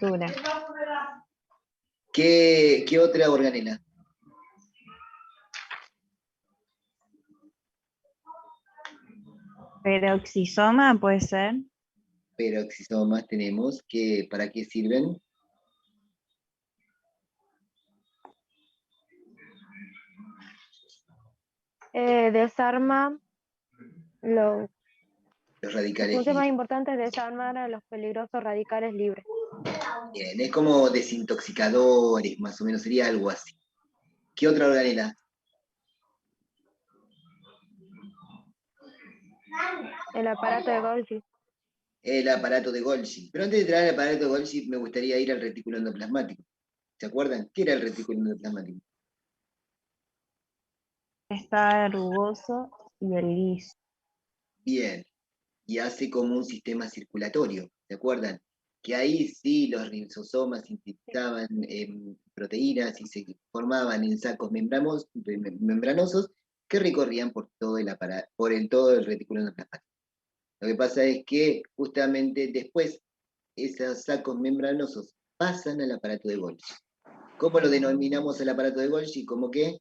Dura. ¿Qué otra organela? Peroxisoma puede ser. Peroxisomas tenemos, ¿para qué sirven? Desarma Los la radicales función más libres. importante es desarmar a los peligrosos radicales libres. Bien, es como desintoxicadores, más o menos, sería algo así. ¿Qué otra organela? El aparato de Golgi. El aparato de Golgi. Pero antes de entrar al aparato de Golgi, me gustaría ir al retículo endoplasmático. ¿Se acuerdan? ¿Qué era el retículo endoplasmático? Está rugoso y el liso. Bien, y hace como un sistema circulatorio, ¿se acuerdan? Que ahí sí los ribosomas sintetizaban proteínas y se formaban en sacos membranosos que recorrían por todo el aparato, todo el retículo endoplasmático. Lo que pasa es que justamente después esos sacos membranosos pasan al aparato de Golgi. ¿Cómo lo denominamos el aparato de Golgi? ¿Cómo qué?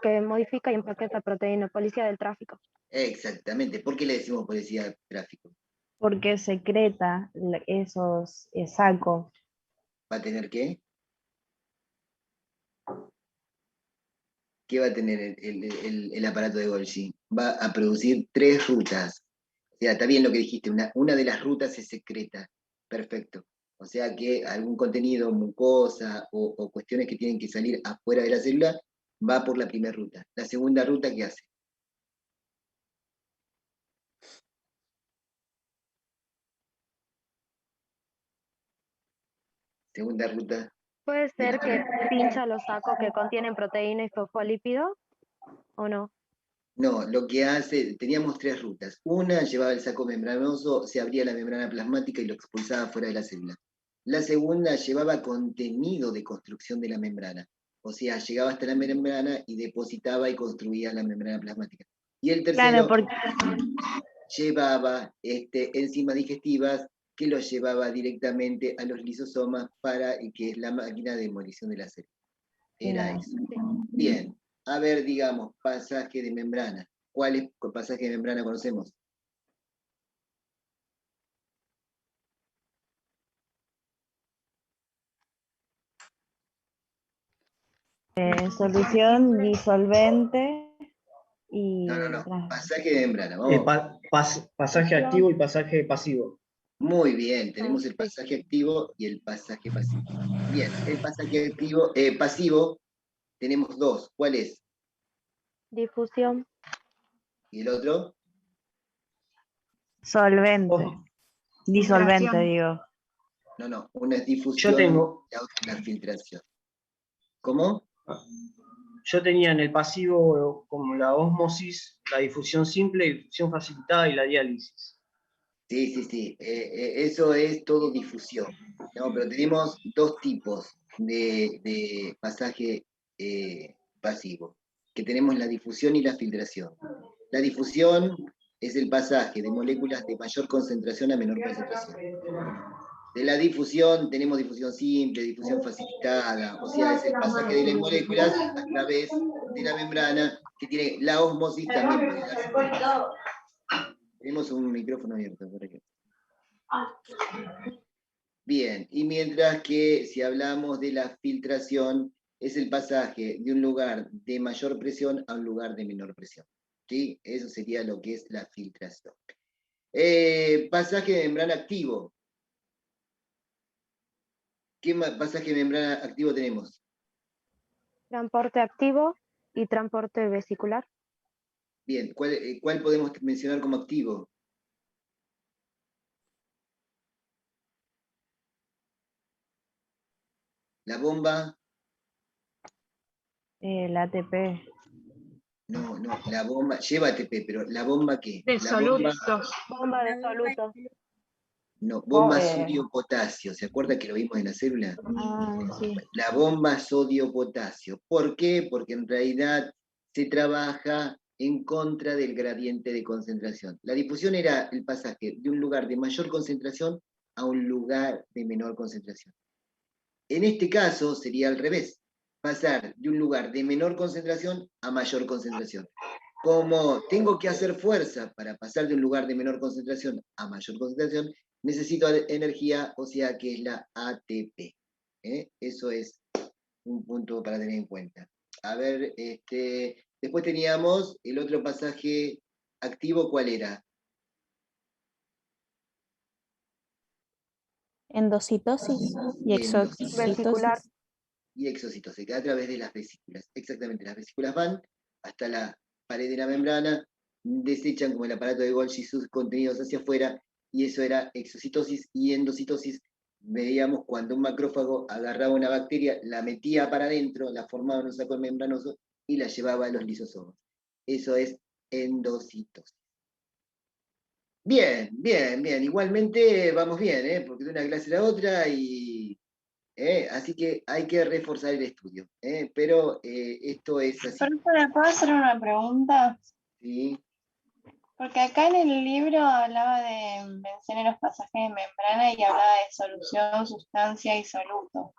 Que modifica y empaqueta proteína, policía del tráfico. Exactamente. ¿Por qué le decimos policía de tráfico? Porque secreta esos sacos. ¿Va a tener qué? ¿Qué va a tener el aparato de Golgi? Va a producir 3 rutas. O sea, está bien lo que dijiste, una de las rutas es secreta. Perfecto. O sea que algún contenido, mucosa o cuestiones que tienen que salir afuera de la célula, va por la primera ruta. La segunda ruta, ¿qué hace? Segunda ruta. ¿Puede ser que pincha los sacos que contienen proteína y fosfolípidos? ¿O no? No, lo que hace, teníamos 3 rutas. Una llevaba el saco membranoso, se abría la membrana plasmática y lo expulsaba fuera de la célula. La segunda llevaba contenido de construcción de la membrana. O sea, llegaba hasta la membrana y depositaba y construía la membrana plasmática. Y el tercero Claro, porque llevaba enzimas digestivas que los llevaba directamente a los lisosomas que es la máquina de demolición de la célula. Era claro. eso. Bien, a ver, digamos, pasaje de membrana. ¿Cuál pasaje de membrana conocemos? Solución disolvente y No. Pasaje de membrana, vamos. Pasaje activo y pasaje pasivo. Muy bien, tenemos el pasaje activo y el pasaje pasivo. Bien, el pasaje activo, pasivo, tenemos 2. ¿Cuál es? Difusión. ¿Y el otro? Solvente. Oh, Disolvente, digo. No, una es difusión y la otra es la filtración. ¿Cómo? Yo tenía en el pasivo como la ósmosis, la difusión simple, difusión facilitada y la diálisis. Sí. Eso es todo difusión. ¿No? Pero tenemos 2 tipos de pasaje pasivo, que tenemos la difusión y la filtración. La difusión es el pasaje de moléculas de mayor concentración a menor concentración. De la difusión tenemos difusión simple, difusión facilitada, o sea, es el pasaje de las moléculas a través de la membrana que tiene la ósmosis también puede darse. Tenemos un micrófono abierto por aquí. Bien, y mientras que si hablamos de la filtración, es el pasaje de un lugar de mayor presión a un lugar de menor presión. ¿Sí? Eso sería lo que es la filtración. Pasaje de membrana activo. ¿Qué pasaje de membrana activo tenemos? Transporte activo y transporte vesicular. Bien, ¿cuál podemos mencionar como activo? La bomba. El ATP. No, la bomba, lleva ATP, pero ¿la bomba qué? De La bomba, solutos. Bomba de solutos. no, bomba sodio-potasio, ¿se acuerda que lo vimos en la célula? Sí. La bomba sodio-potasio. ¿Por qué? Porque en realidad se trabaja en contra del gradiente de concentración. La difusión era el pasaje de un lugar de mayor concentración a un lugar de menor concentración. En este caso sería al revés, pasar de un lugar de menor concentración a mayor concentración. Como tengo que hacer fuerza para pasar de un lugar de menor concentración a mayor concentración, necesito energía, o sea que es la ATP. Eso es un punto para tener en cuenta. A ver, después teníamos el otro pasaje activo, ¿cuál era? Endocitosis y Endocitosis. Vesicular. exocitosis. Y exocitosis, a través de las vesículas. Exactamente, las vesículas van hasta la pared de la membrana, desechan como el aparato de Golgi sus contenidos hacia afuera, y eso era exocitosis y endocitosis. Veíamos cuando un macrófago agarraba una bacteria, la metía para adentro, la formaba en un saco membranoso y la llevaba a los lisosomos. Eso es endocitosis. Bien, bien, bien. Igualmente vamos bien, porque de una clase a la otra así que hay que reforzar el estudio. Pero esto es así. Profe, ¿puedo hacer una pregunta? ¿Sí? Porque acá en el libro hablaba de mencioné los pasajes de membrana y hablaba de solución, sustancia y soluto.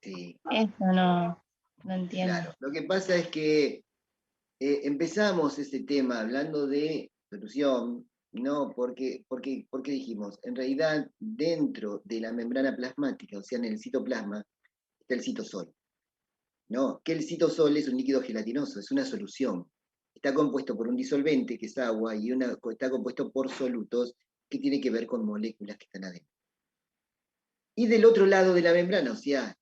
Sí, Eso no entiendo. claro. Lo que pasa es que empezamos este tema hablando de solución, ¿no? Porque dijimos, en realidad dentro de la membrana plasmática, o sea, en el citoplasma, está el citosol, ¿no? Que el citosol es un líquido gelatinoso, es una solución. Está compuesto por un disolvente, que es agua, y está compuesto por solutos, que tiene que ver con moléculas que están adentro. Y del otro lado de la membrana, o sea,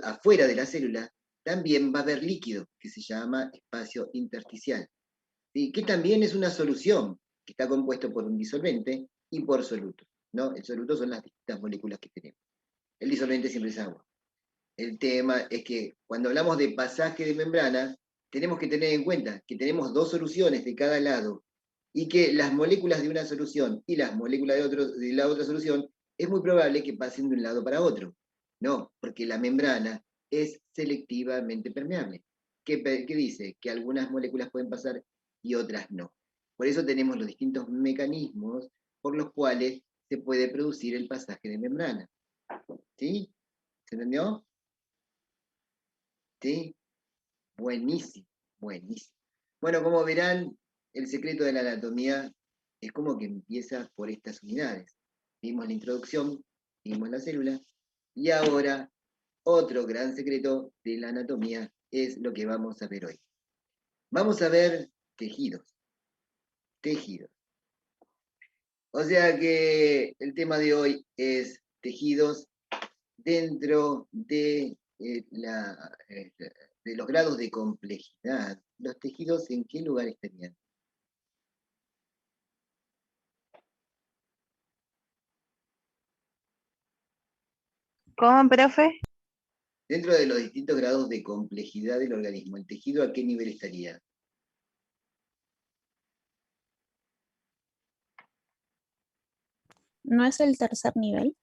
afuera de la célula, también va a haber líquido, que se llama espacio intersticial, ¿sí? Que también es una solución, que está compuesto por un disolvente y por solutos, ¿no? El soluto son las distintas moléculas que tenemos. El disolvente siempre es agua. El tema es que cuando hablamos de pasaje de membrana, tenemos que tener en cuenta que tenemos dos soluciones de cada lado, y que las moléculas de una solución y las moléculas de la otra solución es muy probable que pasen de un lado para otro. No, porque la membrana es selectivamente permeable. ¿Qué dice? Que algunas moléculas pueden pasar y otras no. Por eso tenemos los distintos mecanismos por los cuales se puede producir el pasaje de membrana. ¿Sí? ¿Se entendió? ¿Sí? Buenísimo, buenísimo. Bueno, como verán, el secreto de la anatomía es como que empieza por estas unidades. Vimos la introducción, vimos la célula, y ahora otro gran secreto de la anatomía es lo que vamos a ver hoy. Vamos a ver tejidos. Tejidos. O sea que el tema de hoy es tejidos dentro de de los grados de complejidad. ¿Los tejidos en qué lugar estarían? ¿Cómo, profe? Dentro de los distintos grados de complejidad del organismo, ¿el tejido a qué nivel estaría? ¿No es el tercer nivel?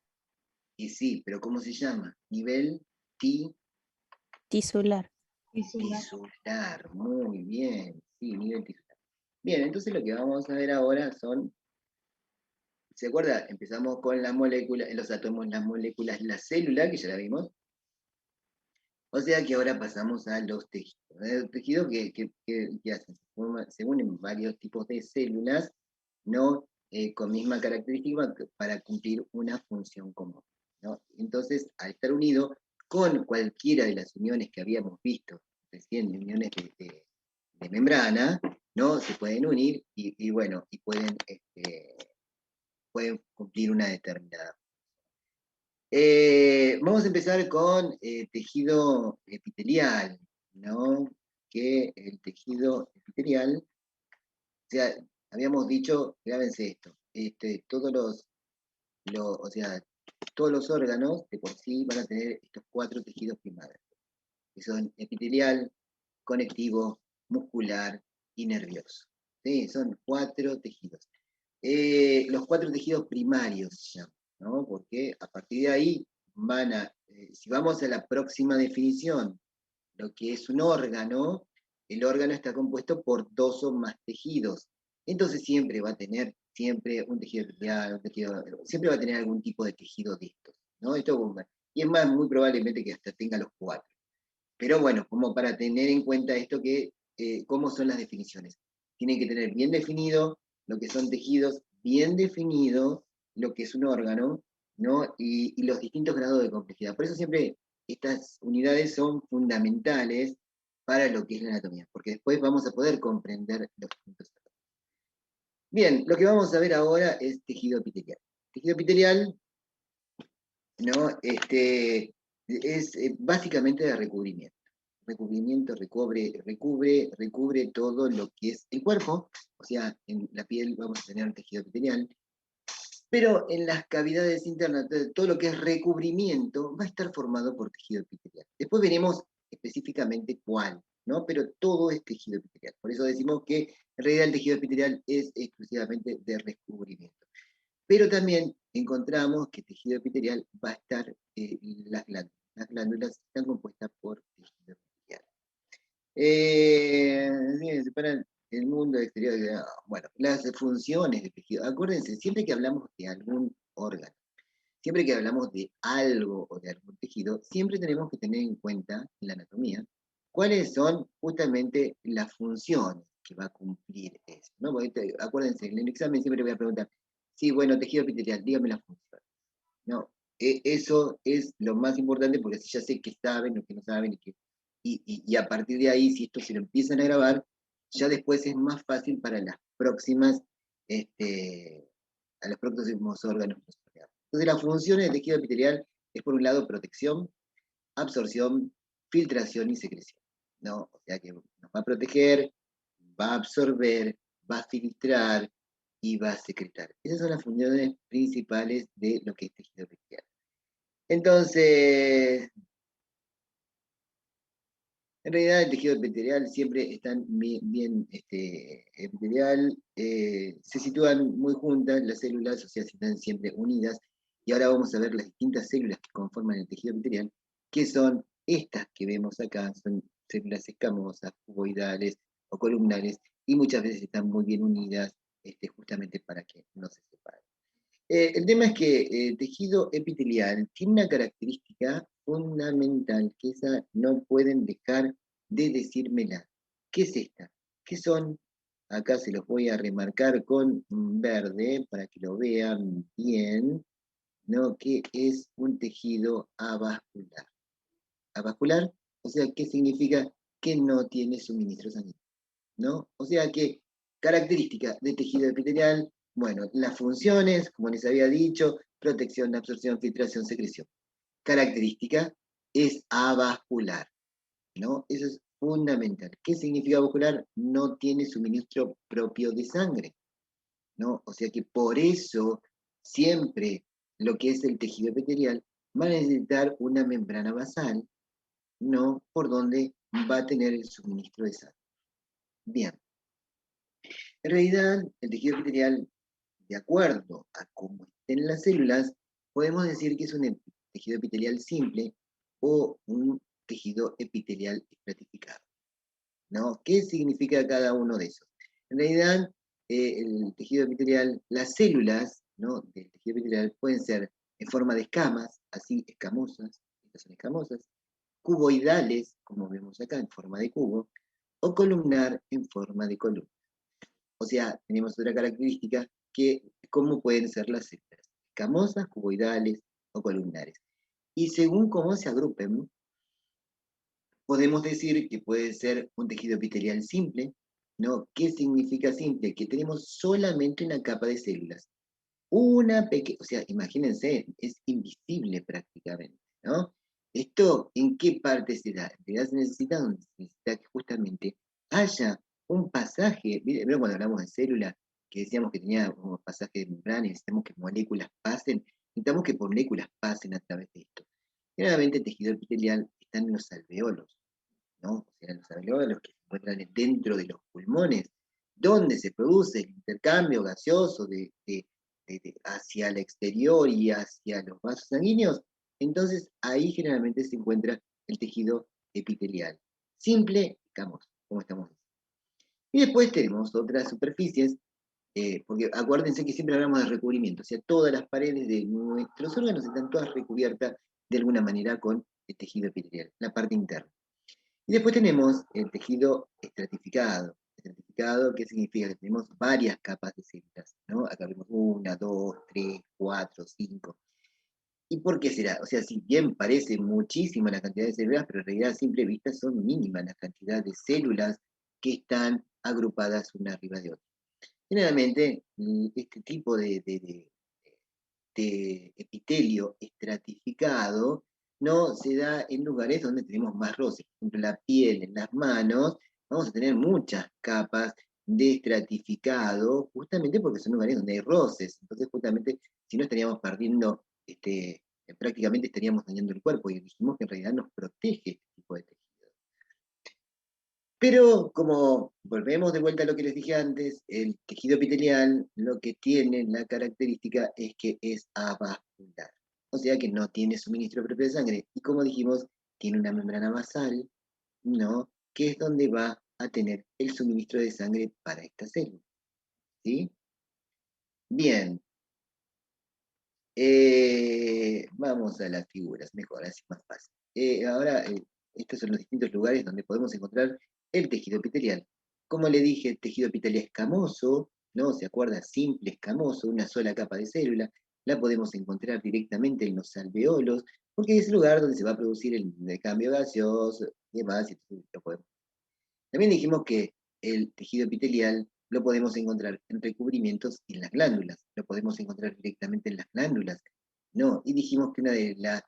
Y sí, pero ¿cómo se llama? Nivel Tisular. tisular. Muy bien. Sí, nivel tisular. Bien, entonces lo que vamos a ver ahora son, ¿se acuerda? Empezamos con las moléculas, los átomos, las moléculas, la célula, que ya la vimos. O sea que ahora pasamos a los tejidos. Los tejidos que hacen, se unen varios tipos de células, ¿no? Con misma característica para cumplir una función común, ¿no? Entonces, al estar unido con cualquiera de las uniones que habíamos visto recién, uniones de membrana, ¿no? Se pueden unir y bueno, y pueden cumplir una determinada. Vamos a empezar con tejido epitelial, ¿no? Que el tejido epitelial, o sea, habíamos dicho, grábense esto, o sea, todos los órganos de por sí van a tener estos 4 tejidos primarios, que son epitelial, conectivo, muscular y nervioso. ¿Sí? Son 4 tejidos. Los 4 tejidos primarios se llaman, ¿no? Porque a partir de ahí si vamos a la próxima definición, lo que es un órgano, el órgano está compuesto por 2 o más tejidos. Entonces siempre va a tener un tejido epitelial, siempre va a tener algún tipo de tejido de estos, ¿no? Y es más, muy probablemente que hasta tenga los 4. Pero bueno, como para tener en cuenta esto cómo son las definiciones. Tienen que tener bien definido lo que son tejidos, bien definido lo que es un órgano, ¿no? Y los distintos grados de complejidad. Por eso siempre estas unidades son fundamentales para lo que es la anatomía, porque después vamos a poder comprender los distintos órganos. Bien, lo que vamos a ver ahora es tejido epitelial. Tejido epitelial, ¿no? Es básicamente de recubrimiento. Recubrimiento, recubre todo lo que es el cuerpo, o sea, en la piel vamos a tener tejido epitelial, pero en las cavidades internas, todo lo que es recubrimiento va a estar formado por tejido epitelial. Después veremos específicamente cuál, ¿no? Pero todo es tejido epitelial. Por eso decimos que en realidad el tejido epitelial es exclusivamente de recubrimiento. Pero también encontramos que tejido epitelial va a estar las glándulas. Las glándulas están compuestas por tejido epitelial. Se separan el mundo exterior. Bueno, las funciones del tejido. Acuérdense, siempre que hablamos de algún órgano, siempre que hablamos de algo o de algún tejido, siempre tenemos que tener en cuenta en la anatomía cuáles son justamente las funciones que va a cumplir eso, ¿no? Porque acuérdense, en el examen siempre voy a preguntar, sí, bueno, tejido epitelial, dígame las funciones. No, eso es lo más importante porque así ya sé qué saben, lo que no saben, y a partir de ahí, si esto se lo empiezan a grabar, ya después es más fácil para las próximas, a los próximos órganos. Entonces las funciones del tejido epitelial es por un lado protección, absorción, filtración y secreción, ¿no? O sea que nos va a proteger, va a absorber, va a filtrar y va a secretar. Esas son las funciones principales de lo que es tejido epitelial. Entonces, en realidad el tejido epitelial siempre están bien epitelial, se sitúan muy juntas las células, o sea, están siempre unidas, y ahora vamos a ver las distintas células que conforman el tejido epitelial, que son estas que vemos acá, son células escamosas, cuboidales o columnares, y muchas veces están muy bien unidas, justamente para que no se separen. El tema es que el tejido epitelial tiene una característica fundamental, que esa no pueden dejar de decírmela. ¿Qué es esta? ¿Qué son? Acá se los voy a remarcar con verde para que lo vean bien, ¿no? Que es un tejido avascular. Avascular, o sea, ¿qué significa? Que no tiene suministro sanguíneo, ¿no? O sea que característica de tejido epitelial, bueno, las funciones, como les había dicho, protección, absorción, filtración, secreción. Característica es avascular, ¿no? Eso es fundamental. ¿Qué significa avascular? No tiene suministro propio de sangre, ¿no? O sea que por eso siempre lo que es el tejido epitelial va a necesitar una membrana basal, ¿no? Por donde va a tener el suministro de sangre. Bien. En realidad, el tejido epitelial, de acuerdo a cómo estén las células, podemos decir que es un tejido epitelial simple o un tejido epitelial estratificado, ¿no? ¿Qué significa cada uno de esos? En realidad, el tejido epitelial, las células, ¿no?, del tejido epitelial pueden ser en forma de escamas, así escamosas, estas son escamosas, cuboidales, como vemos acá, en forma de cubo, o columnar en forma de columna. O sea, tenemos otra característica que cómo pueden ser las células, escamosas, cuboidales o columnares. Y según cómo se agrupen, podemos decir que puede ser un tejido epitelial simple, ¿no? ¿Qué significa simple? Que tenemos solamente una capa de células. Una pequeña, o sea, imagínense, es invisible prácticamente, ¿no? ¿Esto en qué parte se da? En realidad se necesita que justamente haya un pasaje, ¿vieron cuando hablamos de célula, que decíamos que tenía un pasaje de membrana y necesitamos que moléculas pasen? Necesitamos que moléculas pasen a través de esto. Generalmente el tejido epitelial está en los alveolos, ¿no? O sea, los alveolos que se encuentran dentro de los pulmones, donde se produce el intercambio gaseoso hacia el exterior y hacia los vasos sanguíneos. Entonces ahí generalmente se encuentra el tejido epitelial. Simple, digamos, cómo estamos. Y después tenemos otras superficies, porque acuérdense que siempre hablamos de recubrimiento, o sea, todas las paredes de nuestros órganos están todas recubiertas de alguna manera con el tejido epitelial, la parte interna. Y después tenemos el tejido estratificado. Estratificado, ¿qué significa? Que tenemos varias capas de células, ¿no? Acá vemos 1, 2, 3, 4, 5. ¿Y por qué será? O sea, si bien parece muchísima la cantidad de células, pero en realidad a simple vista son mínimas la cantidad de células que están agrupadas una arriba de otra. Generalmente, este tipo de epitelio estratificado no se da en lugares donde tenemos más roces. Por ejemplo, la piel, en las manos, vamos a tener muchas capas de estratificado, justamente porque son lugares donde hay roces. Entonces, justamente, si no estaríamos perdiendo, prácticamente estaríamos dañando el cuerpo, y dijimos que en realidad nos protege este tipo de tejido. Pero como volvemos de vuelta a lo que les dije antes, el tejido epitelial lo que tiene la característica es que es avascular. O sea que no tiene suministro propio de sangre. Y como dijimos, tiene una membrana basal, ¿no? Que es donde va a tener el suministro de sangre para esta célula. ¿Sí? Bien. Vamos a las figuras, mejor, así más fácil. Ahora, estos son los distintos lugares donde podemos encontrar el tejido epitelial. Como le dije, el tejido epitelial escamoso, ¿no? ¿Se acuerda? Simple escamoso, una sola capa de célula. La podemos encontrar directamente en los alveolos, porque es el lugar donde se va a producir el cambio gaseoso y demás. Y lo podemos. También dijimos que el tejido epitelial lo podemos encontrar en recubrimientos y en las glándulas. Lo podemos encontrar directamente en las glándulas. No, y dijimos que una de las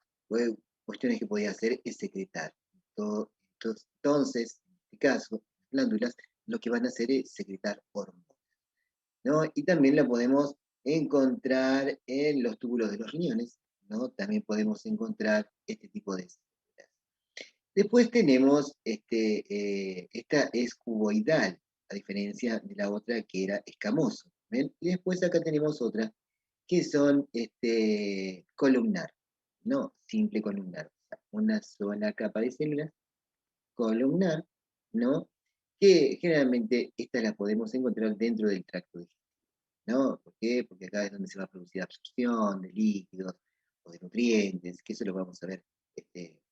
cuestiones que podía hacer es secretar. Entonces, en este caso, las glándulas lo que van a hacer es secretar hormonas, ¿no? Y también la podemos encontrar en los túbulos de los riñones, ¿no? También podemos encontrar este tipo de células. Después tenemos, esta es cuboidal, a diferencia de la otra que era escamoso. ¿Ven? Y después acá tenemos otra que son columnar, no simple columnar, o sea, una sola capa de células, columnar, ¿no? Que generalmente estas las podemos encontrar dentro del tracto digestivo, ¿no? ¿Por qué? Porque acá es donde se va a producir absorción de líquidos o de nutrientes, que eso lo vamos a ver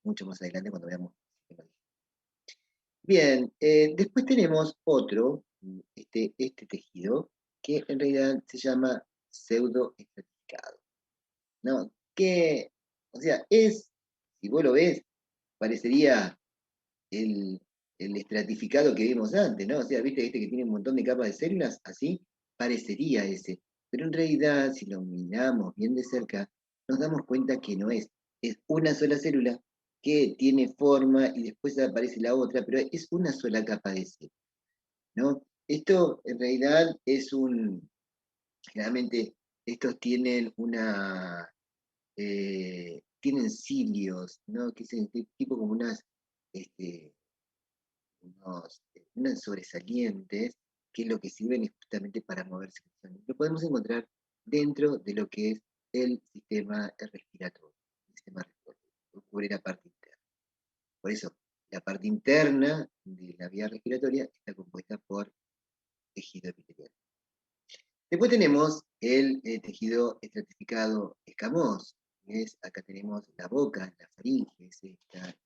mucho más adelante cuando veamos el sistema digestivo. Bien, después tenemos otro, este tejido, que en realidad se llama pseudoestratificado, ¿no? Que, o sea, si vos lo ves, parecería el, el estratificado que vimos antes, ¿no? O sea, viste este que tiene un montón de capas de células, así, parecería ese. Pero en realidad, si lo miramos bien de cerca, nos damos cuenta que no es. Es una sola célula que tiene forma y después aparece la otra, pero es una sola capa de célula, ¿no? Esto en realidad generalmente estos tienen tienen cilios, ¿no? Que es tipo como este, unas sobresalientes, que lo que sirven es justamente para moverse. Lo podemos encontrar dentro de lo que es el sistema respiratorio. El sistema respiratorio cubre la parte interna. Por eso, la parte interna de la vía respiratoria está compuesta por tejido epitelial. Después tenemos el tejido estratificado escamoso. Acá tenemos la boca, la faringe,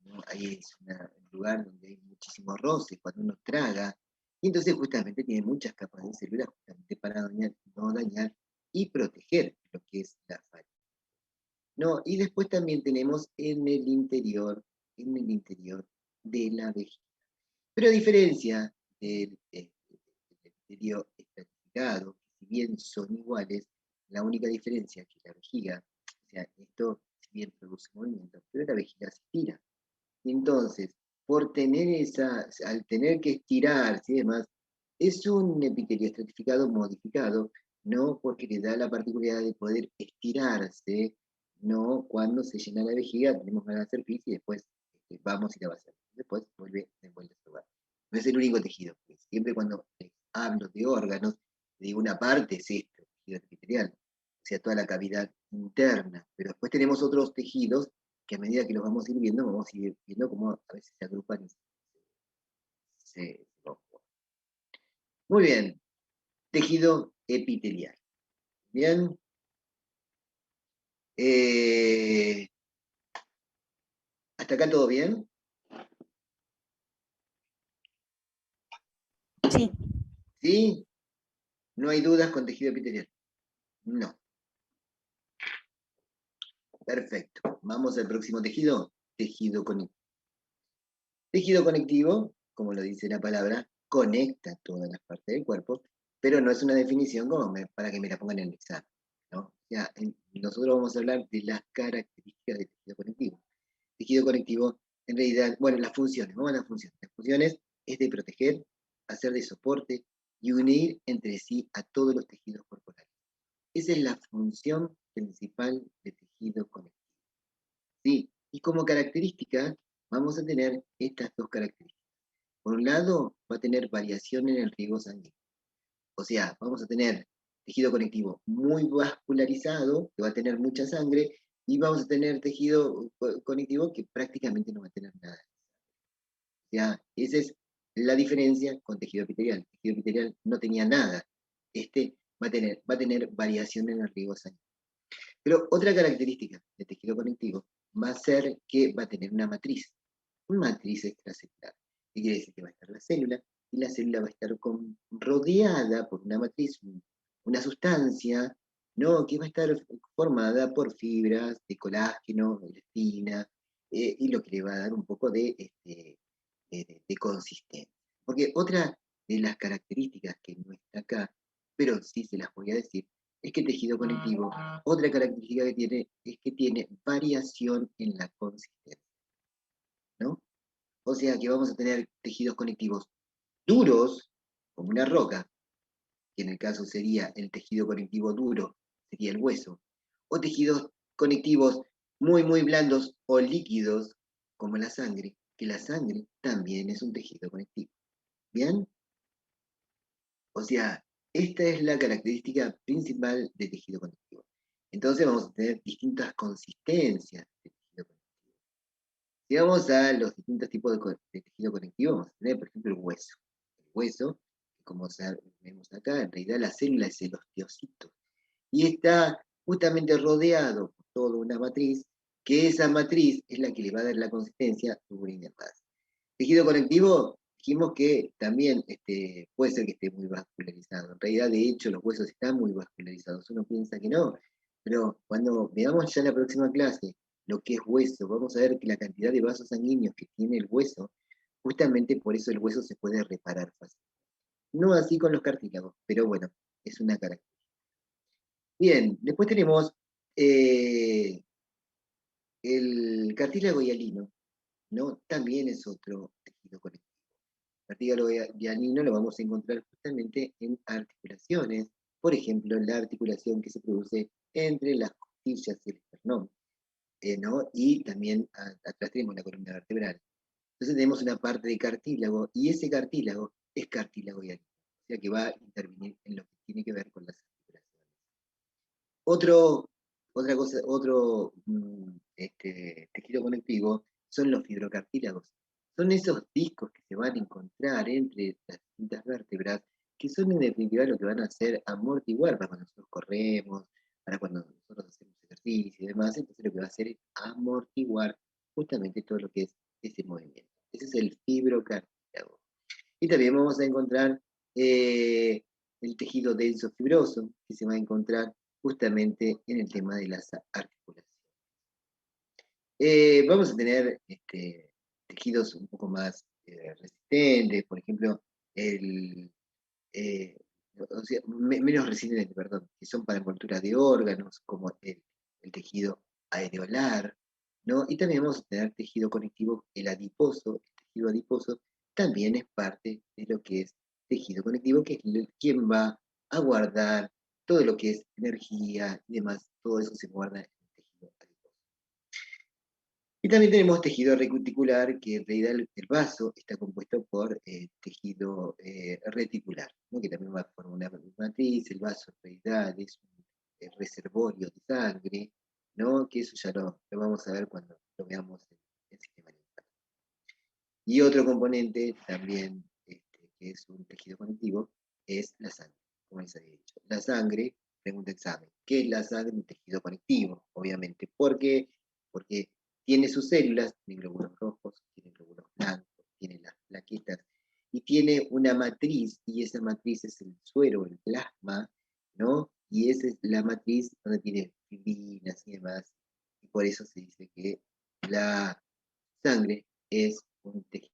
¿no? Ahí es un lugar donde hay muchísimos roces cuando uno traga, y entonces justamente tiene muchas capas de células justamente para no dañar y proteger lo que es la faringe, ¿no? Y después también tenemos en el interior de la vejiga. Pero a diferencia del epitelio estratificado, que si bien son iguales, la única diferencia es que la vejiga, o sea, esto si bien produce movimiento, pero la vejiga se estira. Entonces, al tener que estirarse y demás, es un epitelio estratificado modificado, no porque le da la particularidad de poder estirarse, no cuando se llena la vejiga, tenemos ganas de hacer pis y después vamos y la va a hacer. Después vuelve de vuelta a su lugar. No es el único tejido, porque siempre cuando hablo de órganos, digo una parte es esto, el tejido epitelial, o sea, toda la cavidad interna, pero después tenemos otros tejidos que a medida que los vamos a ir viendo, vamos a ir viendo cómo a veces se agrupan y se Muy bien, tejido epitelial. Bien. ¿Hasta acá todo bien? Sí. ¿Sí? ¿No hay dudas con tejido epitelial? No. Perfecto. Vamos al próximo tejido. Tejido conectivo. Tejido conectivo, como lo dice la palabra, conecta todas las partes del cuerpo, pero no es una definición como para que me la pongan en el examen, ¿no? O sea, nosotros vamos a hablar de las características del tejido conectivo. Tejido conectivo, en realidad, bueno, las funciones, vamos a las funciones. Las funciones es de proteger, hacer de soporte y unir entre sí a todos los tejidos corporales. Esa es la función principal de tejido conectivo. ¿Sí? Y como característica, vamos a tener estas dos características. Por un lado, va a tener variación en el riego sanguíneo. O sea, vamos a tener tejido conectivo muy vascularizado, que va a tener mucha sangre, y vamos a tener tejido conectivo que prácticamente no va a tener nada. O sea, esa es la diferencia con tejido epitelial. El tejido epitelial no tenía nada. Este va a tener variación en el riego sanguíneo. Pero otra característica del tejido conectivo va a ser que va a tener una matriz extracelular. ¿Qué quiere decir? Que va a estar la célula, y la célula va a estar rodeada por una matriz, una sustancia, ¿no? Que va a estar formada por fibras de colágeno, elastina, y lo que le va a dar un poco de consistencia. Porque otra de las características que no está acá, pero sí se las voy a decir, es que el tejido conectivo, otra característica que tiene, es que tiene variación en la consistencia, ¿no? O sea que vamos a tener tejidos conectivos duros, como una roca, que en el caso sería el tejido conectivo duro, sería el hueso, o tejidos conectivos muy, muy blandos o líquidos, como la sangre, que la sangre también es un tejido conectivo. ¿Bien? O sea, esta es la característica principal del tejido conectivo. Entonces vamos a tener distintas consistencias de tejido conectivo. Si vamos a los distintos tipos de tejido conectivo, vamos a tener, por ejemplo, el hueso. El hueso, como vemos acá, en realidad la célula es el osteocito. Y está justamente rodeado por toda una matriz, que esa matriz es la que le va a dar la consistencia dura y demás. Tejido conectivo, dijimos que también puede ser que esté muy vascularizado. En realidad, de hecho, los huesos están muy vascularizados. Uno piensa que no, pero cuando veamos ya la próxima clase lo que es hueso, vamos a ver que la cantidad de vasos sanguíneos que tiene el hueso, justamente por eso el hueso se puede reparar fácil. No así con los cartílagos, pero bueno, es una característica. Bien, después tenemos eh, el cartílago hialino, ¿no? También es otro tejido conectivo. Cartílago hialino lo vamos a encontrar justamente en articulaciones, por ejemplo, la articulación que se produce entre las costillas y el esternón, ¿no? Y también atrás tenemos la columna vertebral. Entonces tenemos una parte de cartílago, y ese cartílago es cartílago hialino, o sea que va a intervenir en lo que tiene que ver con las articulaciones. Otro tejido conectivo son los fibrocartílagos. Son esos discos que se van a encontrar entre las distintas vértebras, que son en definitiva lo que van a hacer amortiguar para cuando nosotros corremos, para cuando nosotros hacemos ejercicio y demás. Entonces lo que va a hacer es amortiguar justamente todo lo que es ese movimiento. Ese es el fibrocartílago. Y también vamos a encontrar el tejido denso fibroso, que se va a encontrar justamente en el tema de las articulaciones. Vamos a tener tejidos un poco más resistentes, por ejemplo, eh, o sea, menos resistentes, perdón, que son para envoltura de órganos, como el tejido areolar, ¿no? Y también vamos a tener tejido conectivo, el adiposo. El tejido adiposo también es parte de lo que es tejido conectivo, que es quien va a guardar todo lo que es energía y demás, todo eso se guarda en el tejido adiposo. Y también tenemos tejido reticular, que en realidad el vaso está compuesto por tejido reticular, ¿no? Que también va a formar una matriz. El vaso en realidad es un reservorio de sangre, ¿no? Que eso ya lo vamos a ver cuando lo veamos en el sistema linfático. Y otro componente también, que es un tejido conectivo, es la sangre, como les había dicho. La sangre, pregunta examen, ¿qué es la sangre? Un tejido conectivo, obviamente. ¿Por qué? Porque tiene sus células, tiene glóbulos rojos, tiene glóbulos blancos, tiene las plaquetas, y tiene una matriz, y esa matriz es el suero, el plasma, ¿no? Y esa es la matriz donde tiene fibrinas y demás, y por eso se dice que la sangre es un tejido.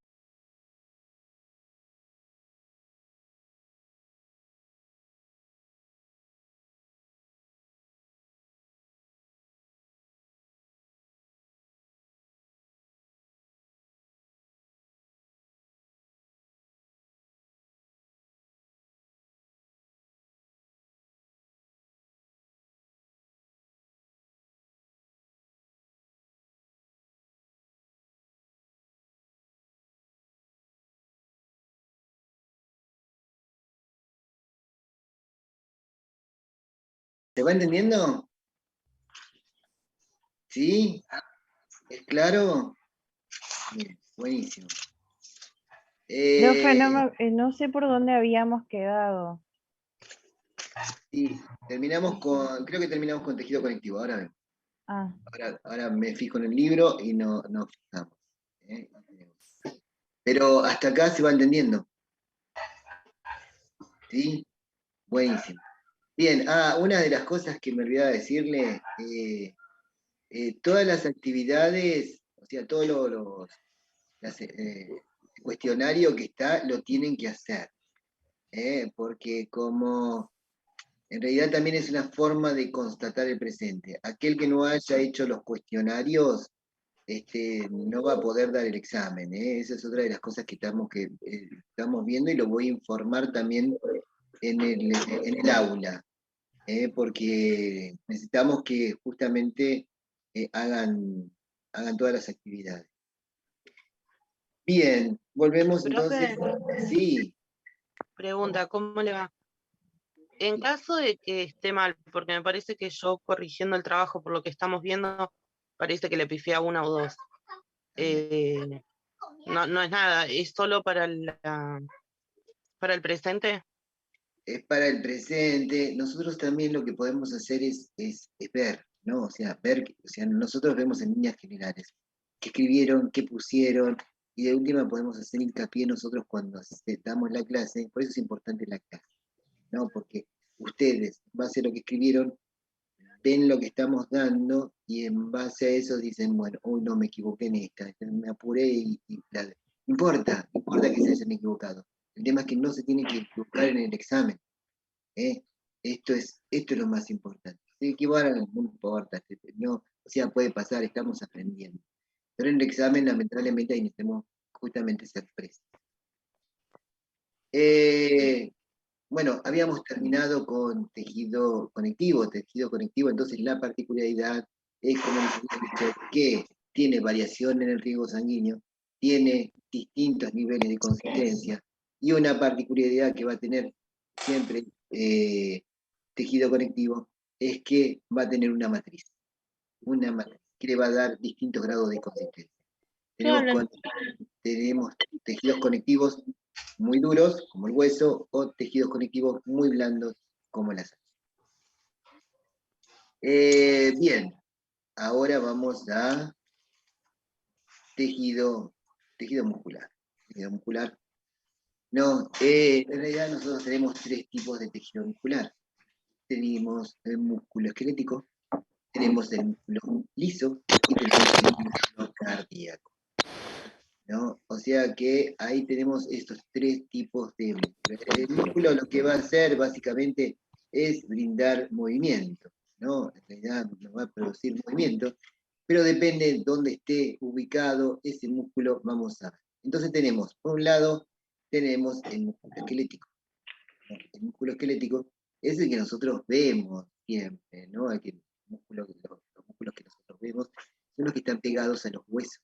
¿Se va entendiendo? ¿Sí? ¿Es claro? Bien, buenísimo. Profe, no sé por dónde habíamos quedado. Sí, creo que terminamos con tejido conectivo. Ah, Ahora me fijo en el libro y no fijamos. ¿Eh? Pero hasta acá se va entendiendo. ¿Sí? Buenísimo. Bien, una de las cosas que me olvidaba decirle, todas las actividades, o sea, todos el cuestionario que está, lo tienen que hacer. Porque como en realidad también es una forma de constatar el presente. Aquel que no haya hecho los cuestionarios, no va a poder dar el examen. Esa es otra de las cosas que estamos viendo y lo voy a informar también en el aula, porque necesitamos que justamente hagan todas las actividades. Bien, volvemos entonces. Profe, Sí, pregunta, ¿cómo le va? En caso de que esté mal, porque me parece que yo corrigiendo el trabajo por lo que estamos viendo, parece que le pifié a una o dos. No es nada, es solo para el presente. es para el presente. Nosotros también lo que podemos hacer es ver, ¿no? O sea, nosotros vemos en líneas generales qué escribieron, qué pusieron, y de última podemos hacer hincapié nosotros cuando damos la clase. Por eso es importante la clase, ¿no? Porque ustedes, en base a lo que escribieron, ven lo que estamos dando y en base a eso dicen, bueno, hoy no me equivoqué en esta, me apuré no importa que se hayan equivocado. El tema es que no se tienen que equivocar en el examen. ¿eh? Esto es lo más importante. Se equivocan, no importa, no, o sea, puede pasar, estamos aprendiendo. Pero en el examen, lamentablemente, ahí necesitamos justamente ser precisos. Bueno, habíamos terminado con tejido conectivo. Tejido conectivo, entonces la particularidad es, como les había dicho, que tiene variación en el riego sanguíneo, tiene distintos niveles de consistencia, y una particularidad que va a tener siempre tejido conectivo es que va a tener una matriz que le va a dar distintos grados de consistencia. Tenemos tejidos conectivos muy duros, como el hueso, o tejidos conectivos muy blandos, como la sangre. Bien, ahora vamos a tejido muscular. Tejido muscular. No, en realidad nosotros tenemos tres tipos de tejido muscular. Tenemos el músculo esquelético, tenemos el músculo liso y tenemos el músculo cardíaco, ¿no? O sea que ahí tenemos estos tres tipos de músculo. El músculo lo que va a hacer básicamente es brindar movimiento, ¿no? En realidad nos va a producir movimiento, pero depende de dónde esté ubicado ese músculo, vamos a ver. Entonces tenemos, por un lado, tenemos el músculo esquelético. El músculo esquelético es el que nosotros vemos siempre, ¿no? Los músculos que nosotros vemos son los que están pegados a los huesos.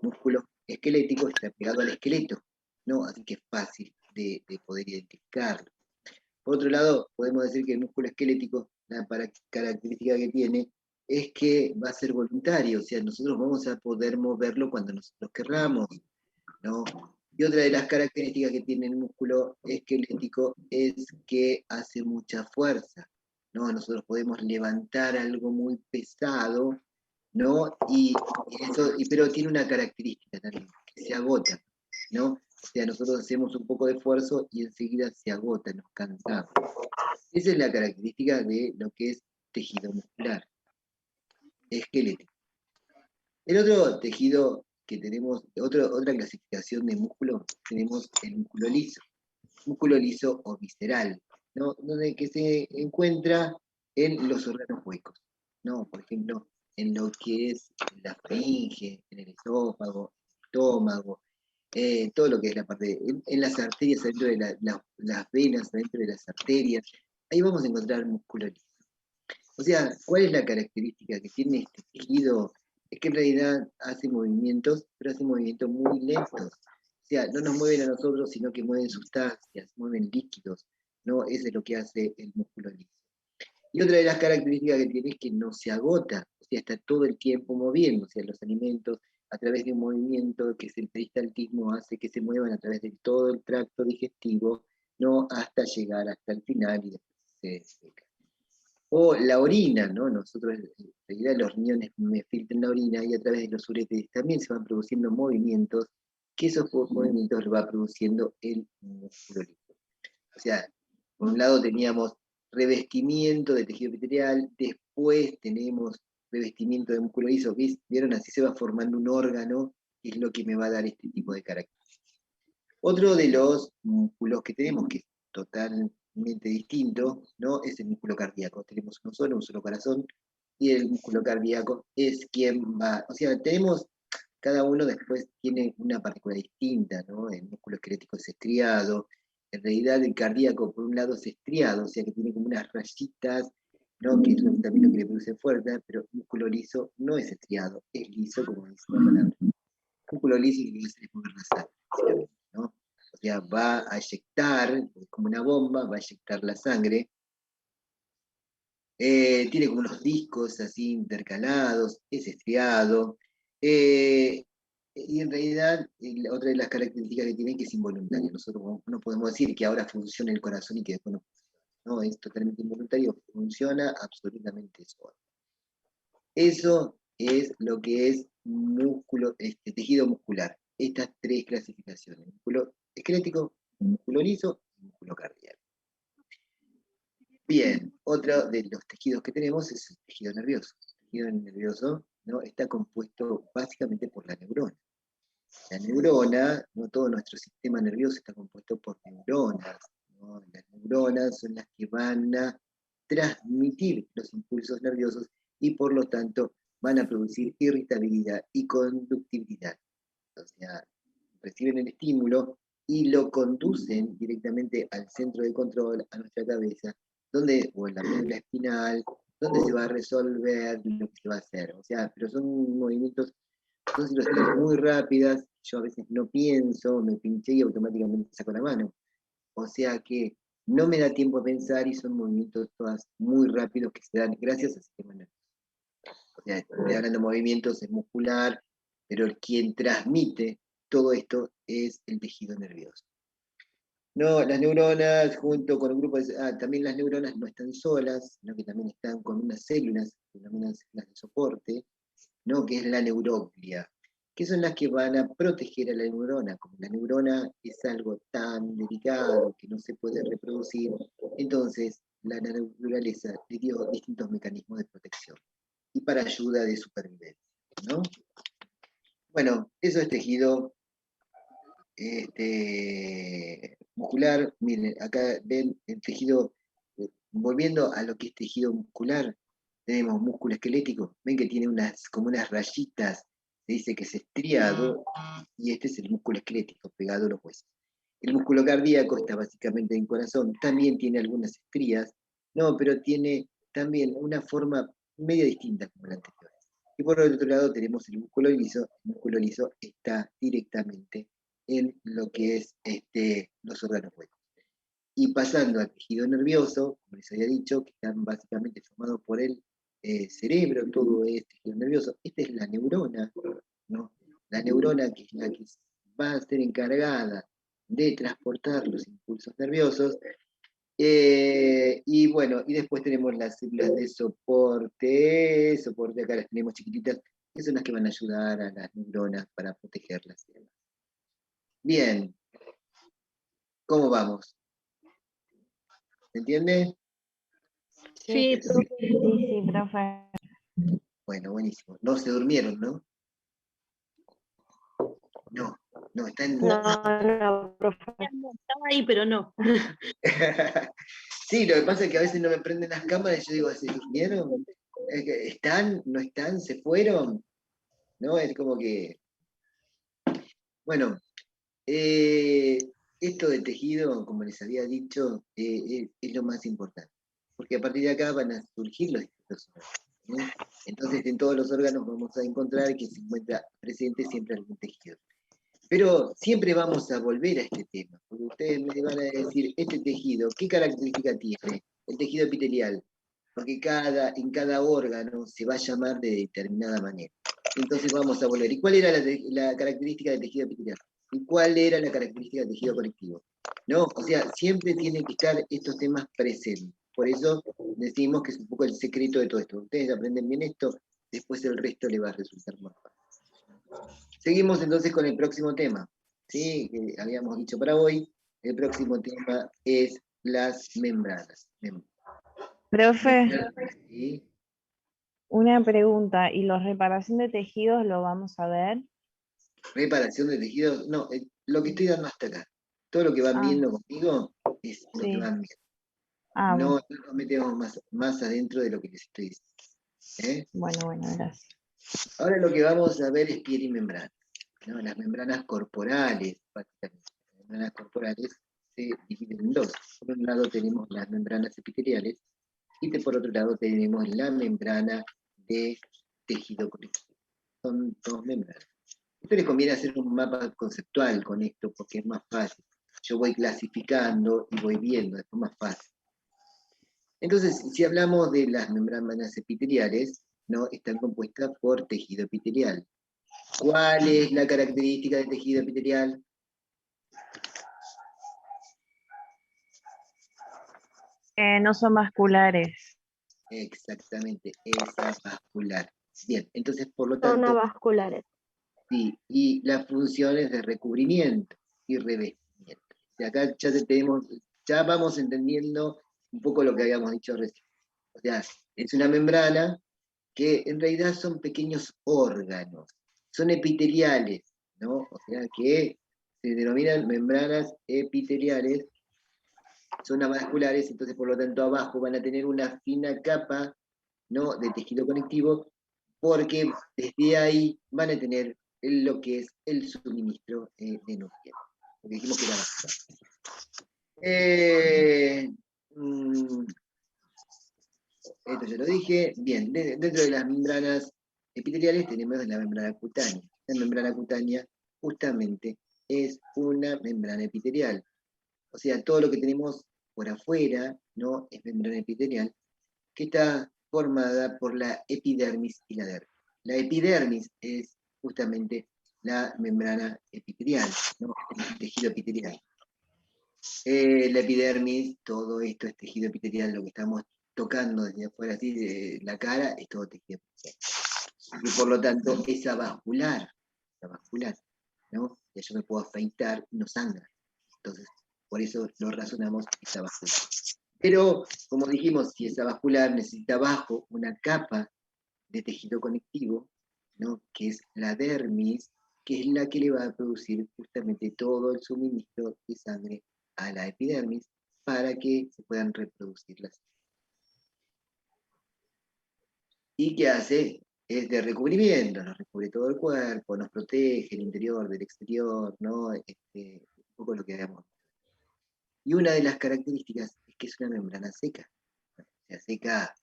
El músculo esquelético está pegado al esqueleto, ¿no? Así que es fácil de poder identificarlo. Por otro lado, podemos decir que el músculo esquelético, la característica que tiene es que va a ser voluntario, o sea, nosotros vamos a poder moverlo cuando nosotros querramos, ¿no? Y otra de las características que tiene el músculo esquelético es que hace mucha fuerza, ¿no? Nosotros podemos levantar algo muy pesado, ¿no? Pero tiene una característica también, que se agota, ¿no? O sea, nosotros hacemos un poco de esfuerzo y enseguida se agota, nos cansamos. Esa es la característica de lo que es tejido muscular, esquelético. El otro tejido que tenemos, otra clasificación de músculo, tenemos el músculo liso o visceral, ¿no? Donde que se encuentra en los órganos huecos, ¿no? Por ejemplo, en lo que es la faringe, en el esófago, estómago, todo lo que es la parte, en las arterias, dentro de las venas, dentro de las arterias, ahí vamos a encontrar músculo liso. O sea, ¿cuál es la característica que tiene este tejido? Es que en realidad hace movimientos, pero hace movimientos muy lentos. O sea, no nos mueven a nosotros, sino que mueven sustancias, mueven líquidos, ¿no? Eso es lo que hace el músculo liso. Y otra de las características que tiene es que no se agota, o sea, está todo el tiempo moviendo, o sea, los alimentos a través de un movimiento que es el peristaltismo hace que se muevan a través de todo el tracto digestivo, ¿no? Hasta llegar hasta el final y después se seca. O la orina, ¿no? Nosotros, en realidad, los riñones me filtran la orina y a través de los uretes también se van produciendo movimientos, que esos movimientos los va produciendo el músculo liso. O sea, por un lado teníamos revestimiento de tejido epitelial, después tenemos revestimiento de músculo liso, ¿vieron? Así se va formando un órgano, que es lo que me va a dar este tipo de características. Otro de los músculos que tenemos, que es totalmente distinto, ¿no? Es el músculo cardíaco. Tenemos un solo corazón, y el músculo cardíaco es quien va, o sea, tenemos, cada uno después tiene una particularidad distinta, ¿no? El músculo esquelético es estriado, en realidad el cardíaco por un lado es estriado, o sea que tiene como unas rayitas, ¿no? Que es también lo que le produce fuerza, pero el músculo liso no es estriado, es liso como dice la palabra. El músculo liso lo que hace es mover la sangre, básicamente, ¿no? O sea, va a eyectar, como una bomba, va a eyectar la sangre. Tiene como unos discos así intercalados, es estriado. Y en realidad, otra de las características que tiene es que es involuntario. Nosotros no podemos decir que ahora funciona el corazón y que después no funciona. No, es totalmente involuntario, funciona absolutamente solo. Eso es lo que es músculo, tejido muscular. Estas tres clasificaciones: músculo esquelético, músculo liso y músculo cardíaco. Bien, otro de los tejidos que tenemos es el tejido nervioso. El tejido nervioso, ¿no? Está compuesto básicamente por la neurona. La neurona, no todo nuestro sistema nervioso está compuesto por neuronas, ¿no? Las neuronas son las que van a transmitir los impulsos nerviosos y por lo tanto van a producir irritabilidad y conductividad. O sea, reciben el estímulo y lo conducen directamente al centro de control, a nuestra cabeza, o en la médula espinal, donde se va a resolver lo que se va a hacer. O sea, pero son movimientos, son situaciones muy rápidas, yo a veces no pienso, me pinché y automáticamente saco la mano. O sea que no me da tiempo a pensar y son movimientos todas muy rápidos que se dan gracias al sistema nervioso. O sea, estoy hablando de movimientos, es muscular, pero quien transmite todo esto es el tejido nervioso. No, las neuronas, junto con un grupo de... también las neuronas no están solas, sino que también están con unas células, células de soporte, ¿no? Que es la neuroglia, que son las que van a proteger a la neurona. Como la neurona es algo tan delicado que no se puede reproducir, entonces la naturaleza le dio distintos mecanismos de protección y para ayuda de supervivencia, ¿no? Bueno, eso es tejido muscular. Miren, acá ven el tejido, volviendo a lo que es tejido muscular, tenemos músculo esquelético, ven que tiene como unas rayitas, se dice que es estriado, y este es el músculo esquelético, pegado a los huesos. El músculo cardíaco está básicamente en el corazón, también tiene algunas estrías, no, pero tiene también una forma medio distinta como la anterior. Y por el otro lado tenemos el músculo liso está directamente en lo que es los órganos huecos. Y pasando al tejido nervioso, como les había dicho, que están básicamente formados por el cerebro, todo es tejido nervioso. Esta es la neurona, ¿no? La neurona que es la que va a ser encargada de transportar los impulsos nerviosos. Y bueno, y después tenemos las células de soporte acá las tenemos chiquititas, que son las que van a ayudar a las neuronas para protegerlas. Bien, ¿cómo vamos? ¿Se entiende? Sí, profe. Sí, profe. Bueno, buenísimo. No se durmieron, ¿no? No, están... No, profe. Estaba ahí, pero no. Sí, lo que pasa es que a veces no me prenden las cámaras y yo digo, ¿se durmieron? Es que, ¿están? ¿No están? ¿Se fueron? ¿No? Es como que... Bueno, esto de tejido, como les había dicho, es lo más importante. Porque a partir de acá van a surgir los distintos órganos. ¿Sí? Entonces, en todos los órganos vamos a encontrar que se encuentra presente siempre algún tejido. Pero siempre vamos a volver a este tema, porque ustedes me van a decir, este tejido, ¿qué característica tiene? El tejido epitelial, porque en cada órgano se va a llamar de determinada manera. Entonces vamos a volver. ¿Y cuál era la característica del tejido epitelial? ¿Y cuál era la característica del tejido conectivo? ¿No? O sea, siempre tienen que estar estos temas presentes. Por eso decimos que es un poco el secreto de todo esto. Ustedes aprenden bien esto, después el resto les va a resultar más fácil. Seguimos entonces con el próximo tema, ¿sí? Que habíamos dicho para hoy. El próximo tema es las membranas. Profe, ¿Sí? una pregunta. ¿Y la reparación de tejidos lo vamos a ver? Reparación de tejidos. No, lo que estoy dando hasta acá. Todo lo que van Ah, viendo conmigo es lo que sí. van viendo. Ah, No nos metemos más adentro de lo que les estoy diciendo. ¿Eh? bueno, gracias. Ahora lo que vamos a ver es piel y membrana, ¿no? Las membranas corporales, básicamente. Las membranas corporales se dividen en dos. Por un lado tenemos las membranas epiteliales y por otro lado tenemos la membrana de tejido conectivo. Son dos membranas. Esto les conviene hacer un mapa conceptual con esto porque es más fácil. Yo voy clasificando y voy viendo, es más fácil. Entonces, si hablamos de las membranas epiteliales, ¿no? Están compuestas por tejido epitelial. ¿Cuál es la característica del tejido epitelial? No son vasculares. Exactamente, es avascular. Bien, entonces por lo Son tanto, avasculares. sí, y las funciones de recubrimiento y revestimiento. Y acá ya vamos entendiendo un poco lo que habíamos dicho recién. O sea, es una membrana que en realidad son pequeños órganos, son epiteliales, ¿no? O sea que se denominan membranas epiteliales, son avasculares, entonces por lo tanto abajo van a tener una fina capa, ¿no? De tejido conectivo, porque desde ahí van a tener lo que es el suministro de nutrientes. Porque dijimos que era vascular. Esto ya lo dije. Bien, dentro de las membranas epiteliales tenemos la membrana cutánea. La membrana cutánea justamente es una membrana epitelial. O sea, todo lo que tenemos por afuera, ¿no? Es membrana epitelial, que está formada por la epidermis y la dermis. La epidermis es justamente la membrana epitelial, ¿no? El tejido epitelial. La epidermis, todo esto es tejido epitelial, lo que estamos tocando desde afuera así de la cara es todo tejido epitelial. Y por lo tanto es avascular, ¿no? Ya yo me puedo afeitar y no sangra. Entonces, por eso lo razonamos, es avascular. Pero, como dijimos, si es avascular, necesita abajo una capa de tejido conectivo, ¿no? Que es la dermis, que es la que le va a producir justamente todo el suministro de sangre a la epidermis para que se puedan reproducir las células. ¿Y qué hace? Es de recubrimiento, nos recubre todo el cuerpo, nos protege el interior del exterior, ¿no? Un poco lo que habíamos. Y una de las características es que es una membrana seca. O sea, seca,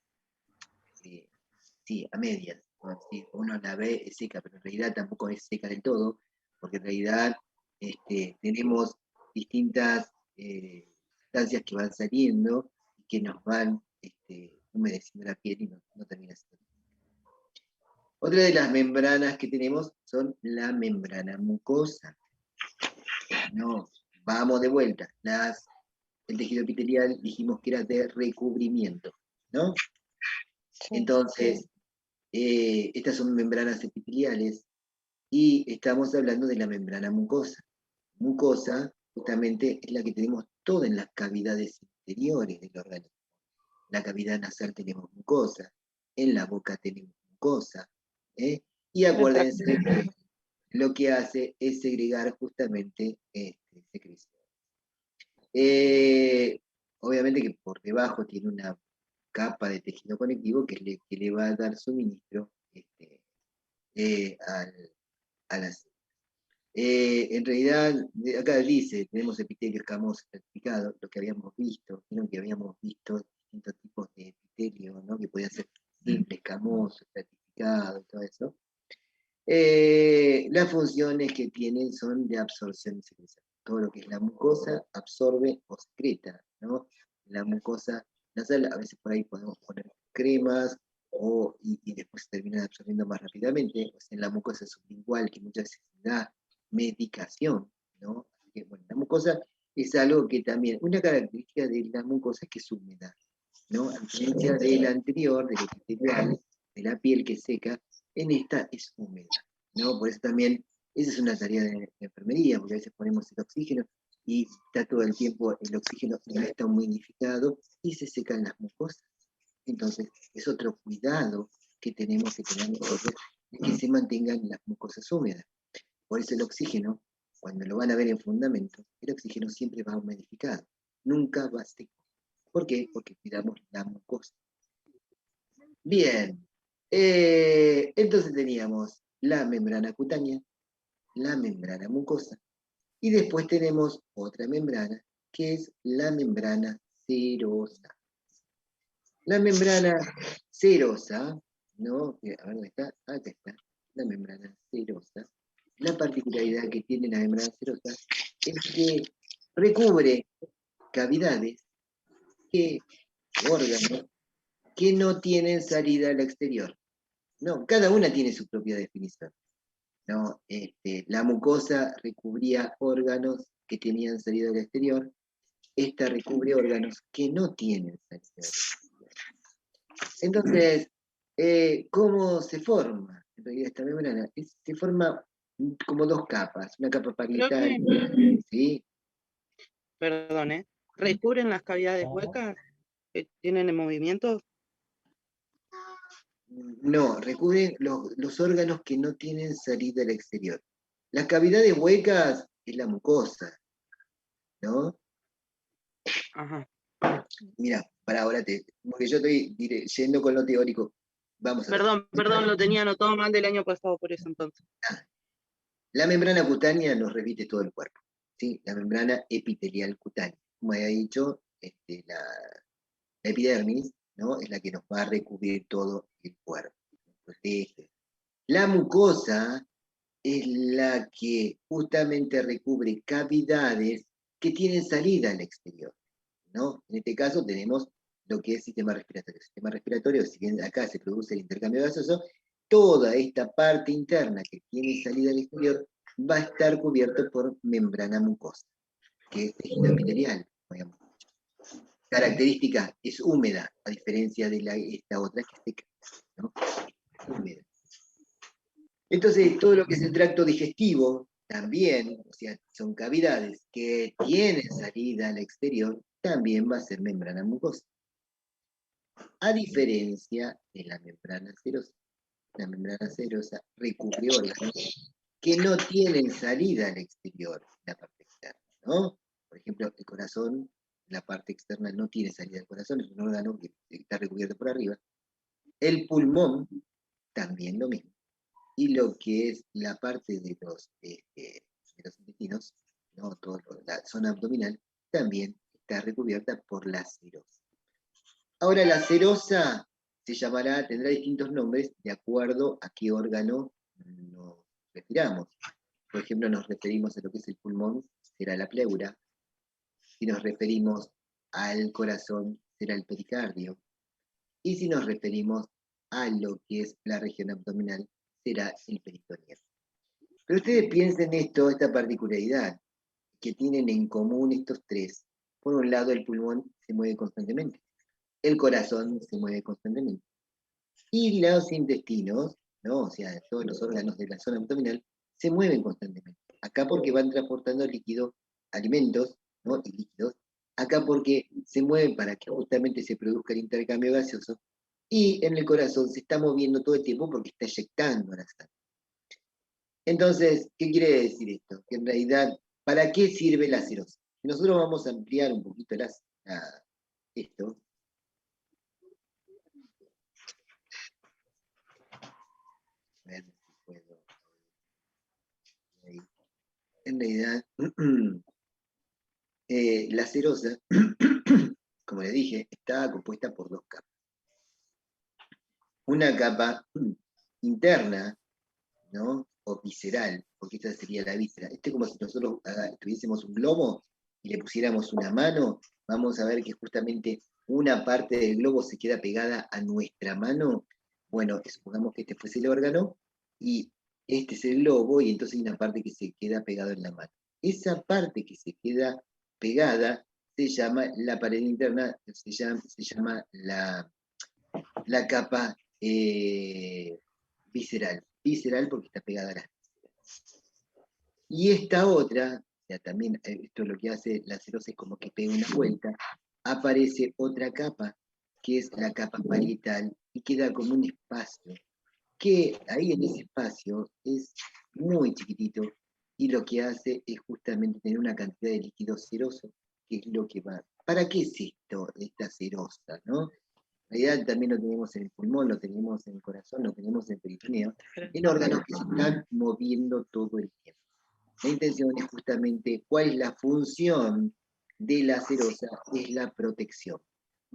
sí, a medias. ¿No? Sí, uno la ve, es seca, pero en realidad tampoco es seca del todo, porque en realidad tenemos distintas sustancias que van saliendo y que nos van humedeciendo la piel y no termina siendo. Otra de las membranas que tenemos son la membrana mucosa. No, vamos de vuelta. El tejido epitelial dijimos que era de recubrimiento, ¿no? Sí. Entonces, estas son membranas epiteliales y estamos hablando de la membrana mucosa. Mucosa, justamente, es la que tenemos todas en las cavidades interiores del organismo. En la cavidad nasal tenemos mucosa, en la boca tenemos mucosa, ¿eh? Y acuérdense que lo que hace es segregar justamente secreciones. Obviamente que por debajo tiene una capa de tejido conectivo que le va a dar suministro a las células. En realidad, acá dice, tenemos epitelio escamoso estratificado, lo que habíamos visto, ¿no? Que habíamos visto distintos tipos de epitelio, ¿no? Que podía ser simple, escamoso, estratificado, todo eso. Las funciones que tienen son de absorción y secreción. Todo lo que es la mucosa absorbe o secreta, ¿no? La mucosa nasal, a veces por ahí podemos poner cremas y después terminan absorbiendo más rápidamente. O sea, en la mucosa sublingual, que muchas veces se da medicación, ¿no? Así que, bueno, la mucosa es algo que también, una característica de la mucosa es que es húmeda, ¿no? A diferencia de la anterior, del epitelial, de la piel que es seca, en esta es húmeda, ¿no? Por eso también, esa es una tarea de enfermería, porque a veces ponemos el oxígeno y está todo el tiempo el oxígeno no está humidificado y se secan las mucosas. Entonces, es otro cuidado que tenemos que tener nosotros, de que se mantengan las mucosas húmedas. Por eso el oxígeno, cuando lo van a ver en fundamento, el oxígeno siempre va humidificado, nunca va seco. ¿Por qué? Porque cuidamos la mucosa. Bien, entonces teníamos la membrana cutánea, la membrana mucosa, y después tenemos otra membrana, que es la membrana serosa. La membrana serosa, ¿no? A ver dónde está, acá está, la membrana serosa. La particularidad que tiene la membrana serosa es que recubre cavidades, órganos, que no tienen salida al exterior. No, cada una tiene su propia definición. ¿No? La mucosa recubría órganos que tenían salida al exterior, esta recubre órganos que no tienen salida al exterior. Entonces, ¿cómo se forma? En realidad esta membrana se forma como dos capas, una capa parietal, ¿sí? Perdón, ¿eh? ¿Recubren las cavidades huecas que tienen en movimiento? No, recubren los órganos que no tienen salida al exterior. Las cavidades huecas es la mucosa, ¿no? Ajá. Mira, para ahora porque yo estoy yendo con lo teórico. Vamos a ver. Perdón, lo tenía anotado mal del año pasado, por eso entonces. La membrana cutánea nos reviste todo el cuerpo, ¿sí? La membrana epitelial cutánea. Como había dicho, la epidermis, ¿no? Es la que nos va a recubrir todo el cuerpo. Protege. La mucosa es la que justamente recubre cavidades que tienen salida al exterior, ¿no? En este caso tenemos lo que es sistema respiratorio. Sistema respiratorio, si bien acá se produce el intercambio gaseoso, toda esta parte interna que tiene salida al exterior va a estar cubierto por membrana mucosa, que es tejido epitelial, digamos. Característica, es húmeda, a diferencia de esta otra que es seca, ¿no? Es húmeda. Entonces, todo lo que es el tracto digestivo, también, o sea, son cavidades que tienen salida al exterior, también va a ser membrana mucosa. A diferencia de la membrana serosa. La membrana serosa recubre órganos que no tienen salida al exterior, la parte externa, ¿no? Por ejemplo, el corazón, la parte externa no tiene salida al corazón, es un órgano que está recubierto por arriba. El pulmón, también lo mismo. Y lo que es la parte de los intestinos, ¿no? La zona abdominal, también está recubierta por la serosa. Ahora la serosa tendrá distintos nombres de acuerdo a qué órgano nos referamos. Por ejemplo, nos referimos a lo que es el pulmón, será la pleura. Si nos referimos al corazón, será el pericardio. Y si nos referimos a lo que es la región abdominal, será el peritoneo. Pero ustedes piensen esta particularidad. que tienen en común estos tres. Por un lado, el pulmón se mueve constantemente, el corazón se mueve constantemente, y los intestinos, ¿no? O sea, todos los órganos de la zona abdominal, se mueven constantemente. Acá porque van transportando líquidos, alimentos, ¿no? Y líquidos. Acá porque se mueven para que justamente se produzca el intercambio gaseoso. Y en el corazón se está moviendo todo el tiempo porque está eyectando la sangre. Entonces, ¿qué quiere decir esto? Que en realidad, ¿para qué sirve la serosa? Nosotros vamos a ampliar un poquito esto. A ver si puedo. Ahí. En realidad, la serosa, como les dije, está compuesta por dos capas. Una capa interna, ¿no? O visceral, porque esta sería la víscera. Este es como si nosotros tuviésemos un globo y le pusiéramos una mano, vamos a ver que justamente una parte del globo se queda pegada a nuestra mano. Bueno, supongamos que este fuese el órgano, y este es el globo, y entonces hay una parte que se queda pegada en la mano. Esa parte que se queda pegada se llama la pared interna, se llama la capa visceral. Visceral porque está pegada a las vísceras. Y esta otra, o sea, también esto es lo que hace la serosa, es como que pega una vuelta, aparece otra capa, que es la capa parietal, y queda como un espacio, que ahí en ese espacio es muy chiquitito, y lo que hace es justamente tener una cantidad de líquido seroso, que es lo que va. ¿Para qué es esto, esta serosa, no? En realidad también lo tenemos en el pulmón, lo tenemos en el corazón, lo tenemos en el peritoneo, en órganos que se están moviendo todo el tiempo. La intención es justamente cuál es la función de la serosa, es la protección.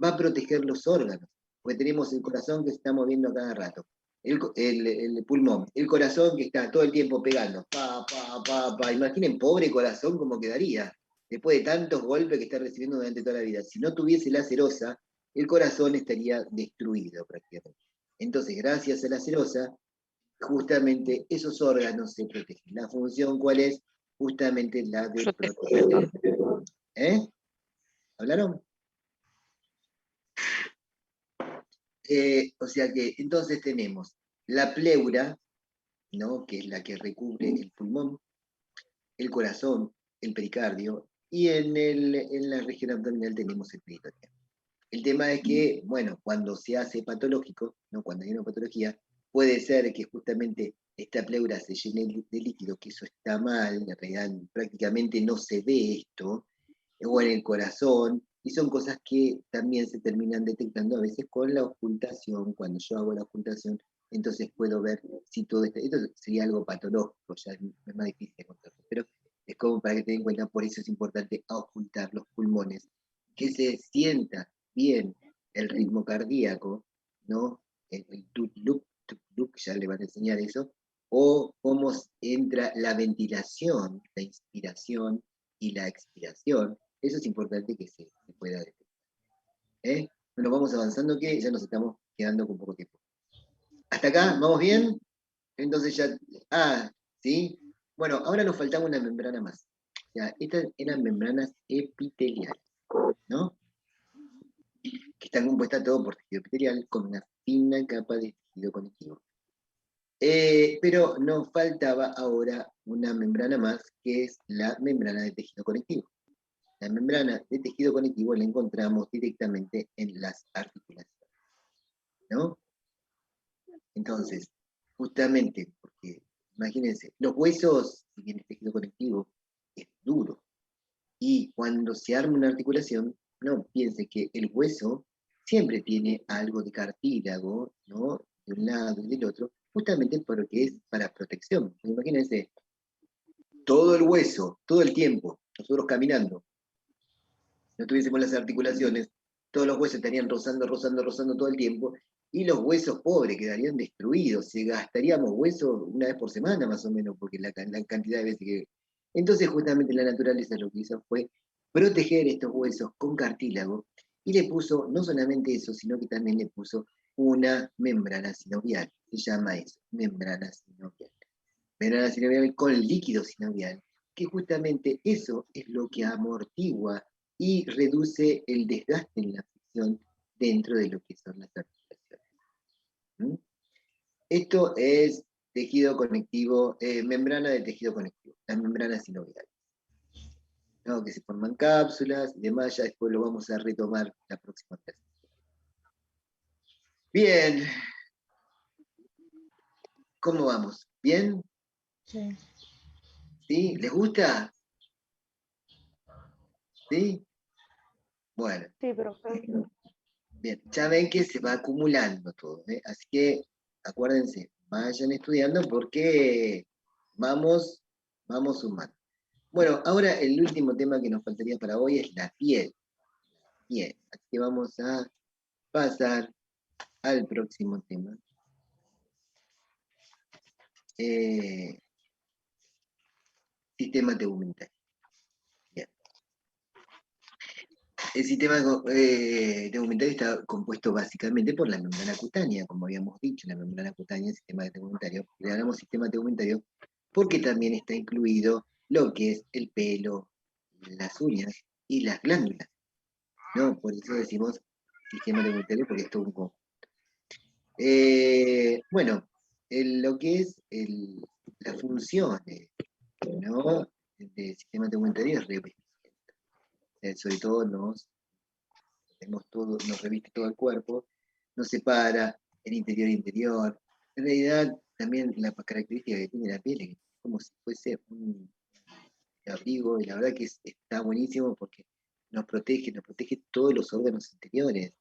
Va a proteger los órganos, porque tenemos el corazón que se está moviendo a cada rato, el pulmón, el corazón que está todo el tiempo pegando, Imaginen, pobre corazón, cómo quedaría, después de tantos golpes que está recibiendo durante toda la vida. Si no tuviese la serosa, el corazón estaría destruido prácticamente. Entonces, gracias a la serosa, justamente esos órganos se protegen. ¿La función cuál es? Justamente la de proteger. ¿Hablaron? O sea que entonces tenemos la pleura, ¿no? Que es la que recubre el pulmón, el corazón, el pericardio, y en la región abdominal tenemos el peritoneo. El tema es que, bueno, cuando se hace patológico, ¿no? Cuando hay una patología, puede ser que justamente esta pleura se llene de líquido, que eso está mal, en realidad prácticamente no se ve esto, o en el corazón, y son cosas que también se terminan detectando a veces con la ocultación. Cuando yo hago la ocultación, entonces puedo ver si todo esto sería algo patológico, ya es más difícil de contarlo, pero es como para que tengan en cuenta, por eso es importante ocultar los pulmones, que se sienta bien el ritmo cardíaco, ¿no? El tuk-tuk, ya le van a enseñar eso, o cómo entra la ventilación, la inspiración y la expiración. Eso es importante que se pueda detectar. Bueno, vamos avanzando que ya nos estamos quedando con poco tiempo. ¿Hasta acá? ¿Vamos bien? Entonces ya... ¿sí? Bueno, ahora nos faltaba una membrana más. O sea, estas eran membranas epiteliales, ¿no? Que están compuestas todo por tejido epitelial con una fina capa de tejido conectivo. Pero nos faltaba ahora una membrana más, que es la membrana de tejido conectivo. La membrana de tejido conectivo la encontramos directamente en las articulaciones, ¿no? Entonces, justamente, porque imagínense, los huesos, si bien el tejido conectivo es duro, y cuando se arma una articulación, no piense que el hueso siempre tiene algo de cartílago, ¿no? De un lado y del otro, justamente porque es para protección. Imagínense, todo el hueso, todo el tiempo, nosotros caminando, no tuviésemos las articulaciones, todos los huesos estarían rozando todo el tiempo, y los huesos pobres quedarían destruidos, se gastaríamos huesos una vez por semana más o menos, porque la cantidad de veces que... Entonces justamente la naturaleza lo que hizo fue proteger estos huesos con cartílago, y le puso no solamente eso, sino que también le puso una membrana sinovial, se llama eso, membrana sinovial. Membrana sinovial con líquido sinovial, que justamente eso es lo que amortigua y reduce el desgaste en la fricción dentro de lo que son las articulaciones. ¿Mm? Esto es tejido conectivo, membrana de tejido conectivo, las membranas sinoviales, ¿no? Que se forman cápsulas y demás, ya después lo vamos a retomar la próxima clase. Bien, ¿cómo vamos? ¿Bien? Sí. ¿Sí? ¿Les gusta? ¿Sí? Bueno, Sí, profe. bien, ya ven que se va acumulando todo, ¿eh? Así que acuérdense, vayan estudiando porque vamos sumando. Bueno, ahora el último tema que nos faltaría para hoy es la piel. Bien, así que vamos a pasar al próximo tema. Sistema tegumentario. Bien. El sistema tegumentario está compuesto básicamente por la membrana cutánea, como habíamos dicho, la membrana cutánea del sistema tegumentario. Le llamamos sistema tegumentario porque también está incluido lo que es el pelo, las uñas y las glándulas, ¿no? Por eso decimos sistema tegumentario, porque es todo un conjunto. Bueno, lo que es las funciones, ¿no? Del sistema tegumentario es revestimiento. Sobre todo nos reviste todo el cuerpo, nos separa el interior e interior. En realidad, también la característica que tiene la piel es como si fuese un abrigo, y la verdad que está buenísimo porque nos protege todos los órganos interiores.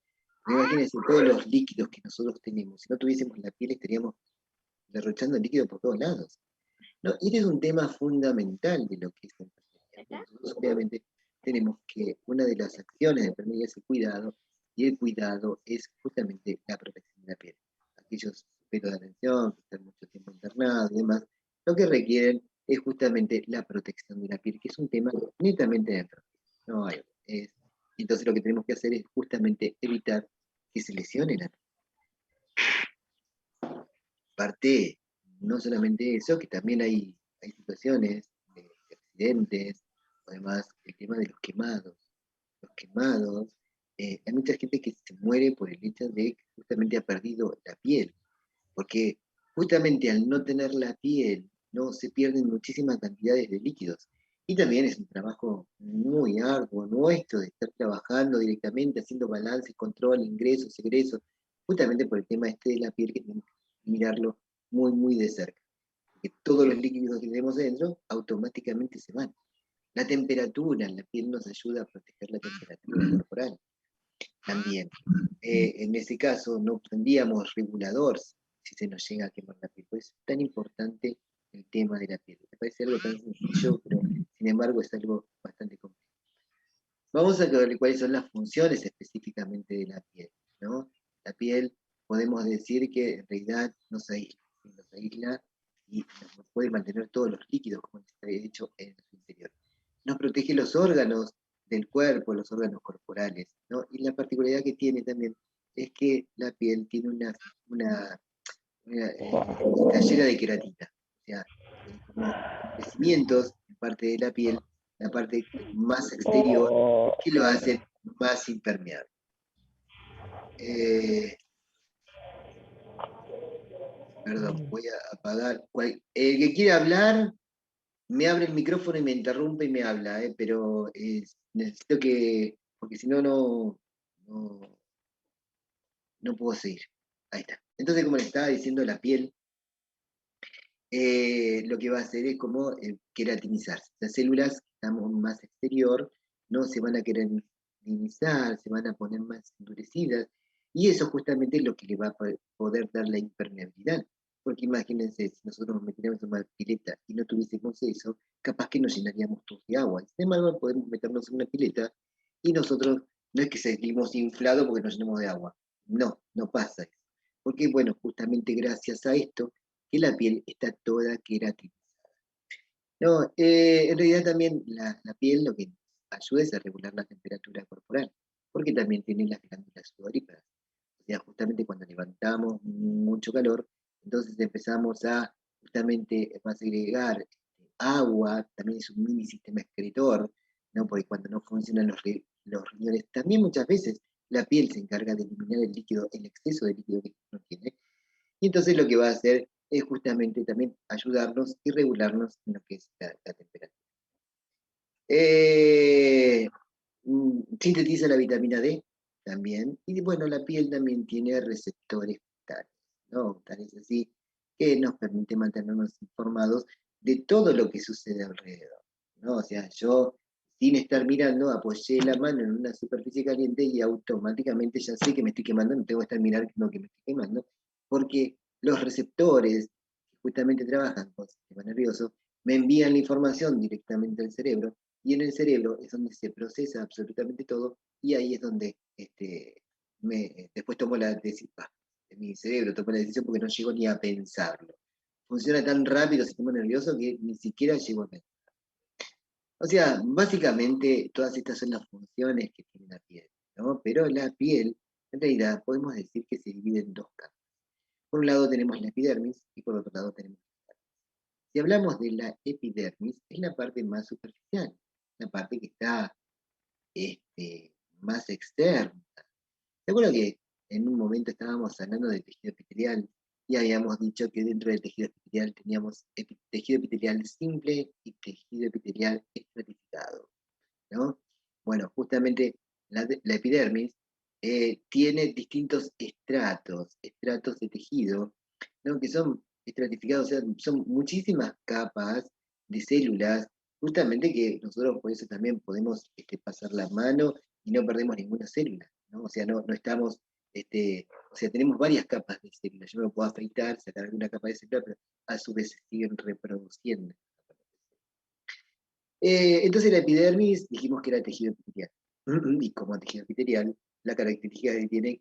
Imagínense todos los líquidos que nosotros tenemos. Si no tuviésemos la piel, estaríamos derrochando líquido por todos lados. ¿No? Y este es un tema fundamental de lo que es la enfermería. Nosotros obviamente tenemos que una de las acciones de enfermería es el cuidado, y el cuidado es justamente la protección de la piel. Aquellos sujetos de atención que están mucho tiempo internados y demás, lo que requieren es justamente la protección de la piel, que es un tema netamente de enfermería. No hay, entonces lo que tenemos que hacer es justamente evitar que se lesione la piel. Parte, no solamente eso, que también hay situaciones de accidentes, además el tema de los quemados. Los quemados, hay mucha gente que se muere por el hecho de que justamente ha perdido la piel, porque justamente al no tener la piel, no se pierden muchísimas cantidades de líquidos. Y también es un trabajo muy arduo nuestro de estar trabajando directamente, haciendo balance, control, ingresos, egresos, justamente por el tema este de la piel que tenemos que mirarlo muy, muy de cerca. Porque todos los líquidos que tenemos dentro automáticamente se van. La temperatura en la piel nos ayuda a proteger la temperatura corporal. También, en ese caso, no tendríamos regulador si se nos llega a quemar la piel. Por eso es tan importante el tema de la piel. Me parece algo tan sencillo, pero sin embargo es algo bastante complejo. Vamos a ver cuáles son las funciones específicamente de la piel, ¿no? La piel, podemos decir que en realidad nos aísla y nos puede mantener todos los líquidos, como les había dicho, en su interior. Nos protege los órganos del cuerpo, los órganos corporales, ¿no? Y la particularidad que tiene también es que la piel tiene está llena de queratina, o sea, como crecimientos en parte de la piel, la parte más exterior, que lo hace más impermeable. Perdón, voy a apagar. El que quiera hablar, me abre el micrófono y me interrumpe y me habla, pero necesito que, porque si no, no puedo seguir. Ahí está. Entonces, como le estaba diciendo, la piel lo que va a hacer es como queratinizarse. Las células que estamos más exterior no se van a queratinizar, se van a poner más endurecidas, y eso justamente es lo que le va a poder dar la impermeabilidad. Porque imagínense, si nosotros nos metiéramos en una pileta y no tuviésemos eso, capaz que nos llenaríamos todos de agua. Sin embargo, podemos meternos en una pileta y nosotros no es que seguimos inflados porque nos llenamos de agua. No, no pasa eso. Porque, bueno, justamente gracias a esto, que la piel está toda queratinizada. No, en realidad también la piel lo que nos ayuda es a regular la temperatura corporal, porque también tiene las glándulas sudoríparas. O sea, justamente cuando levantamos mucho calor, entonces empezamos a justamente a segregar agua, también es un mini sistema excretor, ¿no? Porque cuando no funcionan los riñones, también muchas veces la piel se encarga de eliminar el líquido, el exceso de líquido que no tiene, y entonces lo que va a hacer es justamente también ayudarnos y regularnos en lo que es la temperatura. Sintetiza la vitamina D también, y bueno, la piel también tiene receptores tales, ¿no? Tales así que nos permite mantenernos informados de todo lo que sucede alrededor, ¿no? O sea, yo sin estar mirando apoyé la mano en una superficie caliente y automáticamente ya sé que me estoy quemando, no tengo que estar mirando que me estoy quemando, porque los receptores que justamente trabajan con el sistema nervioso me envían la información directamente al cerebro, y en el cerebro es donde se procesa absolutamente todo, y ahí es donde después tomo la decisión, mi cerebro toma la decisión porque no llego ni a pensarlo. Funciona tan rápido el sistema nervioso que ni siquiera llego a pensar. O sea, básicamente todas estas son las funciones que tiene la piel, ¿no? Pero la piel, en realidad, podemos decir que se divide en dos capas. Por un lado tenemos la epidermis y por otro lado tenemos la dermis. Si hablamos de la epidermis, es la parte más superficial, la parte que está más externa. ¿Te acuerdas que en un momento estábamos hablando de tejido epitelial y habíamos dicho que dentro del tejido epitelial teníamos tejido epitelial simple y tejido epitelial estratificado, ¿no? Bueno, justamente la epidermis tiene distintos estratos de tejido, ¿no? Que son estratificados, o sea, son muchísimas capas de células, justamente que nosotros por eso también podemos pasar la mano y no perdemos ninguna célula, ¿no? O sea, no estamos, o sea, tenemos varias capas de células. Yo me puedo afeitar, sacar alguna capa de célula, pero a su vez se siguen reproduciendo. Entonces la epidermis dijimos que era tejido epitelial. Y como tejido epitelial, la característica que tiene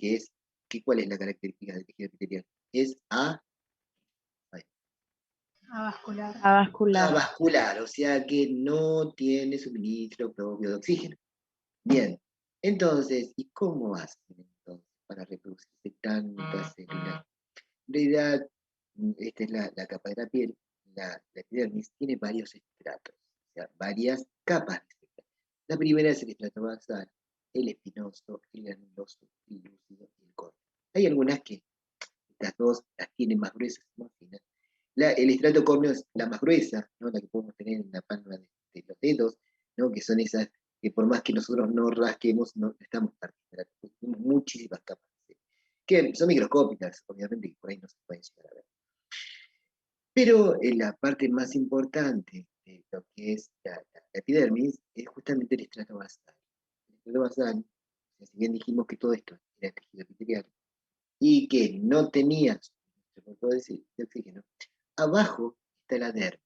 ¿cuál es la característica del tejido epitelial? Es Avascular. Avascular. avascular, o sea que no tiene suministro propio de oxígeno. Bien, entonces, ¿y cómo hacen entonces para reproducirse tantas células? En realidad, esta es la capa de la piel, la epidermis tiene varios estratos, o sea, varias capas de células. La primera es el estrato basal, el espinoso, el granuloso, el lúcido y el córneo. Hay algunas que estas dos las tienen más gruesas y más finas. El estrato córneo es la más gruesa, ¿no? La que podemos tener en la palma de los dedos, ¿no? Que son esas que por más que nosotros no rasquemos, no estamos partiendo. Tenemos muchísimas capas, ¿sí? Que son microscópicas, obviamente, que por ahí no se pueden llegar a ver. Pero la parte más importante de lo que es la epidermis es justamente el estrato basal. El estrato basal, si bien dijimos que todo esto era tejido epitelial y que no tenía suministro de oxígeno, abajo está la dermis.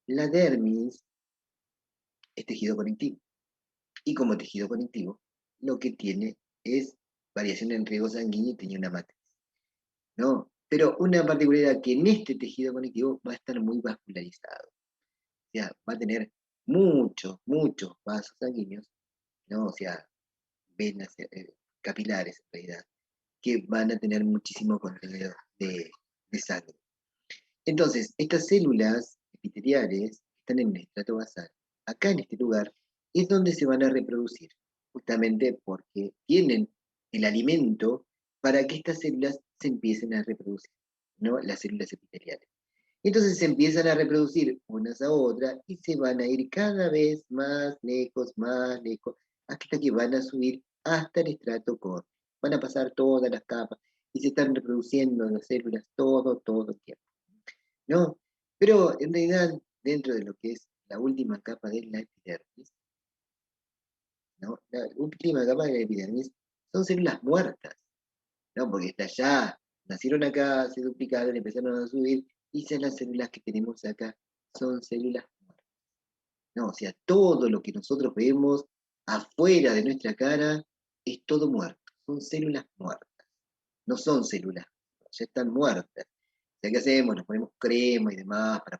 La dermis es tejido conectivo. Y como tejido conectivo, lo que tiene es variación en riego sanguíneo y tiene una matriz, ¿no? Pero una particularidad que en este tejido conectivo va a estar muy vascularizado. O sea, va a tener muchos vasos sanguíneos, ¿no? O sea, venas capilares en realidad, que van a tener muchísimo contenido de sangre. Entonces, estas células epiteliales están en el estrato basal. Acá en este lugar es donde se van a reproducir, justamente porque tienen el alimento para que estas células se empiecen a reproducir, ¿no? Las células epiteliales. Entonces se empiezan a reproducir unas a otras y se van a ir cada vez más lejos, hasta que van a subir hasta el estrato córneo. Van a pasar todas las capas y se están reproduciendo las células todo el tiempo, ¿no? Pero en realidad, dentro de lo que es la última capa de la epidermis, ¿no? La última capa de la epidermis son células muertas, ¿no? Porque está allá, nacieron acá, se duplicaron, empezaron a subir, y ya las células que tenemos acá son células muertas. No, o sea, todo lo que nosotros vemos afuera de nuestra cara es todo muerto, son células muertas, no son células, ya están muertas. O sea, ¿qué hacemos? Nos ponemos crema y demás para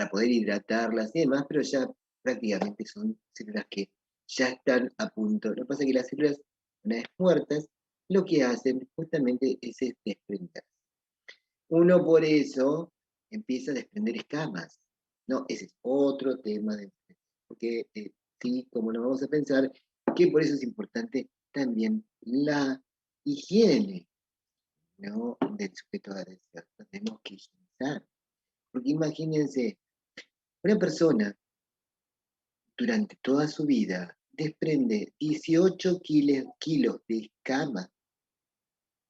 poder hidratarlas y demás, pero ya prácticamente son células que ya están a punto. Lo que pasa es que las células, una vez muertas, lo que hacen justamente es desprenderse. Uno por eso empieza a desprender escamas. No, ese es otro tema, porque sí, como nos vamos a pensar, que por eso es importante también la higiene, ¿no? Del sujeto de agresión. Tenemos que higienizar. Porque imagínense, una persona durante toda su vida desprende 18 kilos de escama,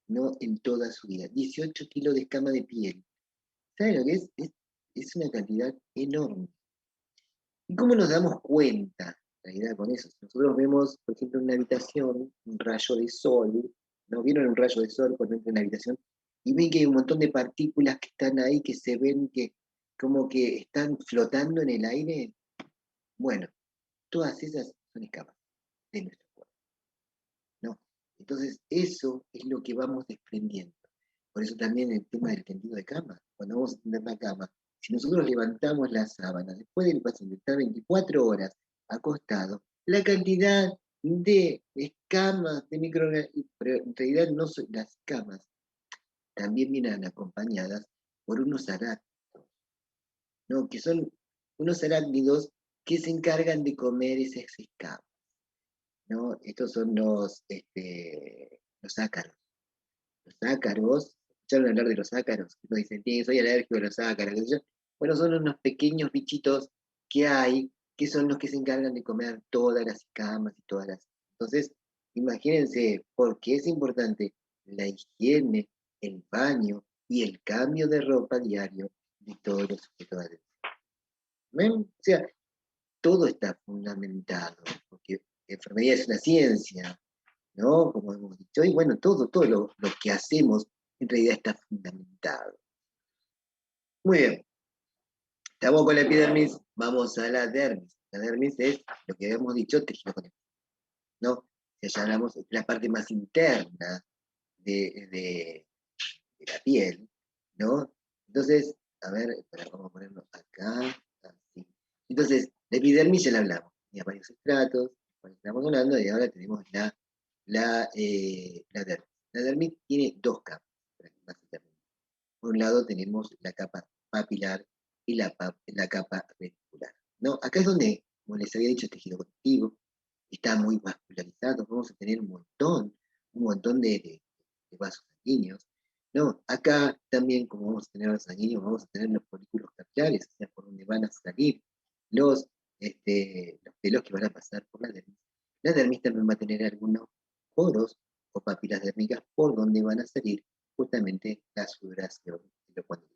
¿no? En toda su vida. 18 kilos de escama de piel. ¿Saben lo que es? Es una cantidad enorme. ¿Y cómo nos damos cuenta, en realidad, con eso? Si nosotros vemos, por ejemplo, en una habitación, un rayo de sol, ¿no? ¿Vieron un rayo de sol cuando entran en la habitación? Y ven que hay un montón de partículas que están ahí, que se ven que como que están flotando en el aire. Bueno, todas esas son escamas de nuestro cuerpo, ¿no? Entonces, eso es lo que vamos desprendiendo. Por eso también el tema del tendido de cama. Cuando vamos a tender la cama, si nosotros levantamos la sábana, después del paciente estar 24 horas acostado, la cantidad de escamas, de microorganismos, pero en realidad no son las escamas, también vienen acompañadas por unos arácnidos, ¿no? Que son unos arácnidos que se encargan de comer esas escamas, ¿no? Estos son los ácaros. Los ácaros, ¿escucharon hablar de los ácaros? Uno dice, sí, soy alérgico a los ácaros, qué sé yo. Bueno, son unos pequeños bichitos que hay, que son los que se encargan de comer todas las escamas y todas las... Entonces, imagínense, ¿por qué es importante la higiene, el baño y el cambio de ropa diario de todos los sujetos de atención? ¿Ven? O sea, todo está fundamentado, porque la enfermería es una ciencia, ¿no? Como hemos dicho, y bueno, todo lo que hacemos en realidad está fundamentado. Muy bien, estamos con la epidermis, vamos a la dermis. La dermis es lo que habíamos dicho, tejido conectivo, ¿no? Ya hablamos de la parte más interna de la piel, ¿no? Entonces, a ver, vamos a ponerlo acá, así. Entonces, la epidermis ya la hablamos, tenía varios estratos, estamos hablando, y ahora tenemos la dermis. La dermis tiene dos capas, básicamente. Por un lado tenemos la capa papilar y la capa reticular, ¿no? Acá es donde, como les había dicho, el tejido conectivo está muy vascularizado, vamos a tener un montón de vasos sanguíneos, ¿no? Acá también, como vamos a tener vasos sanguíneos, vamos a tener los folículos capilares, o sea, por donde van a salir los, los pelos que van a pasar por la dermis. La dermis también va a tener algunos poros o papilas dérmicas por donde van a salir justamente la sudoración de lo cuando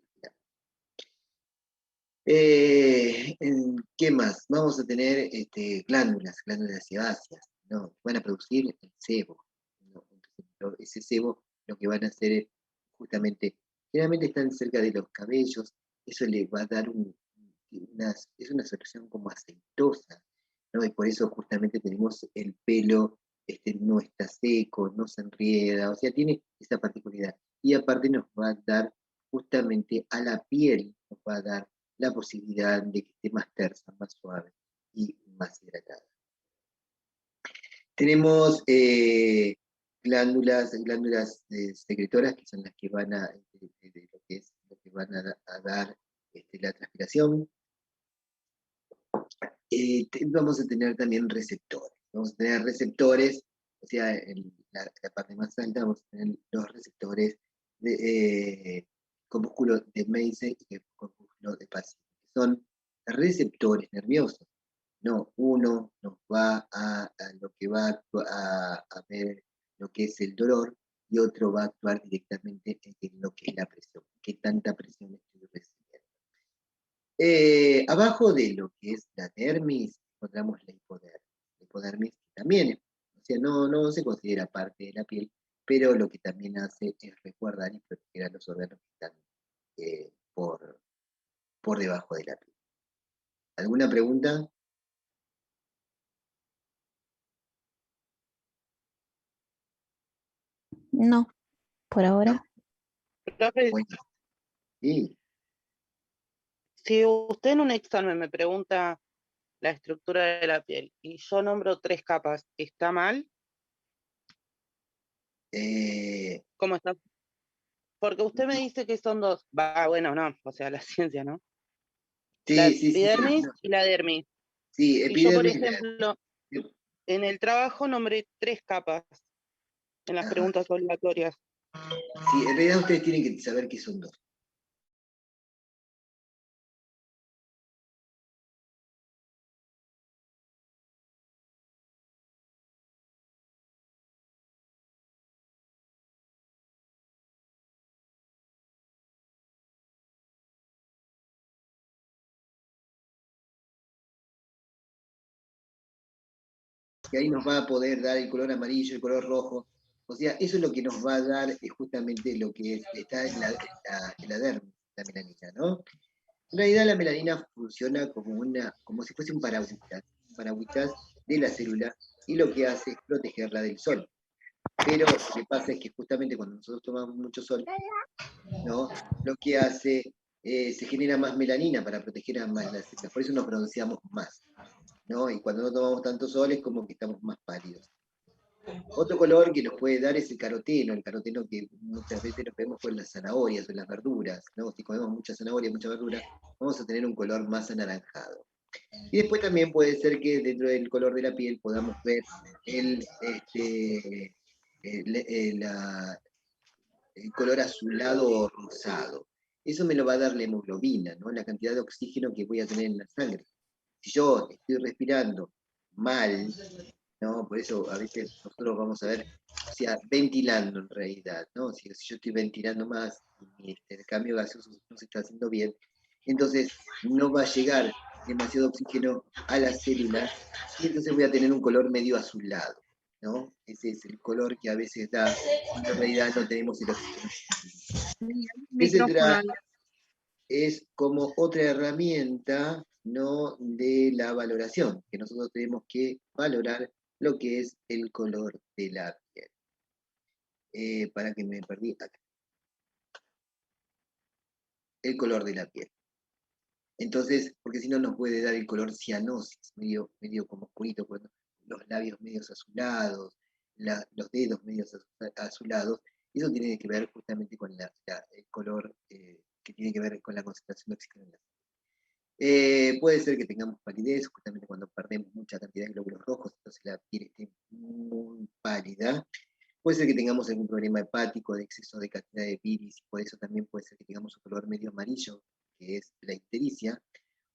¿qué más? Vamos a tener glándulas sebáceas, ¿no? Van a producir el sebo, ¿no? Entonces, ese sebo lo que van a hacer es justamente, generalmente están cerca de los cabellos, eso le va a dar es una solución como aceitosa, ¿no? Y por eso justamente tenemos el pelo, no está seco, no se enrieda, o sea, tiene esa particularidad. Y aparte nos va a dar justamente a la piel, nos va a dar la posibilidad de que esté más tersa, más suave y más hidratada. Tenemos glándulas secretoras, que son las que van a, lo que van a dar la transpiración. Vamos a tener también receptores. Vamos a tener receptores, o sea, en la parte más alta vamos a tener los receptores con músculo de Meise y con músculo de Pacini, que son receptores nerviosos. No, uno nos va a lo que va a ver lo que es el dolor y otro va a actuar directamente en lo que es la presión, qué tanta presión estoy recibiendo. Abajo de lo que es la dermis encontramos la hipodermis. La hipodermis también, o sea, no se considera parte de la piel, pero lo que también hace es resguardar y proteger a los órganos que están por debajo de la piel. ¿Alguna pregunta? No, por ahora. Profe, Bueno, sí. si usted en un examen me pregunta la estructura de la piel y yo nombro 3 capas, ¿está mal? Eh, ¿Cómo está? Porque usted me dice que son dos. Va, bueno, no, o sea, la ciencia, ¿no? Sí, La sí, sí. epidermis No, y la dermis. sí, Y yo, por epidermis. ejemplo, en el trabajo nombré 3 capas en las Ajá. preguntas obligatorias. Sí, en realidad ustedes tienen que saber que son dos. Que ahí nos va a poder dar el color amarillo, el color rojo. O sea, eso es lo que nos va a dar justamente lo que está en la dermis, la melanina, ¿no? En realidad la melanina funciona como si fuese un paragüitas de la célula, y lo que hace es protegerla del sol. Pero lo que pasa es que justamente cuando nosotros tomamos mucho sol, ¿no? Lo que hace, se genera más melanina para proteger a más las células, por eso nos bronceamos más, ¿no? Y cuando no tomamos tanto sol es como que estamos más pálidos. Otro color que nos puede dar es el caroteno que muchas veces lo vemos con las zanahorias o en las verduras, ¿no? Si comemos mucha zanahoria, mucha verdura, vamos a tener un color más anaranjado. Y después también puede ser que dentro del color de la piel podamos ver el color azulado o rosado. Eso me lo va a dar la hemoglobina, ¿no? La cantidad de oxígeno que voy a tener en la sangre. Si yo estoy respirando mal, ¿no? Por eso a veces nosotros vamos a ver, o sea, ventilando en realidad, ¿no? Si yo estoy ventilando más y el cambio gaseoso no se está haciendo bien, entonces no va a llegar demasiado oxígeno a las células, y entonces voy a tener un color medio azulado, ¿no? Ese es el color que a veces da, cuando en realidad no tenemos el oxígeno. Micrófono. Es como otra herramienta, ¿no? De la valoración, que nosotros tenemos que valorar lo que es el color de la piel. Para que me perdí acá. El color de la piel. Entonces, porque si no nos puede dar el color cianosis, medio como oscurito, los labios medios azulados, los dedos medios azulados. Eso tiene que ver justamente con el color que tiene que ver con la concentración de oxígeno en la piel. Puede ser que tengamos palidez, justamente cuando perdemos mucha cantidad de glóbulos rojos, entonces la piel esté muy pálida. Puede ser que tengamos algún problema hepático, de exceso de cantidad de bilis, y por eso también puede ser que tengamos un color medio amarillo, que es la ictericia.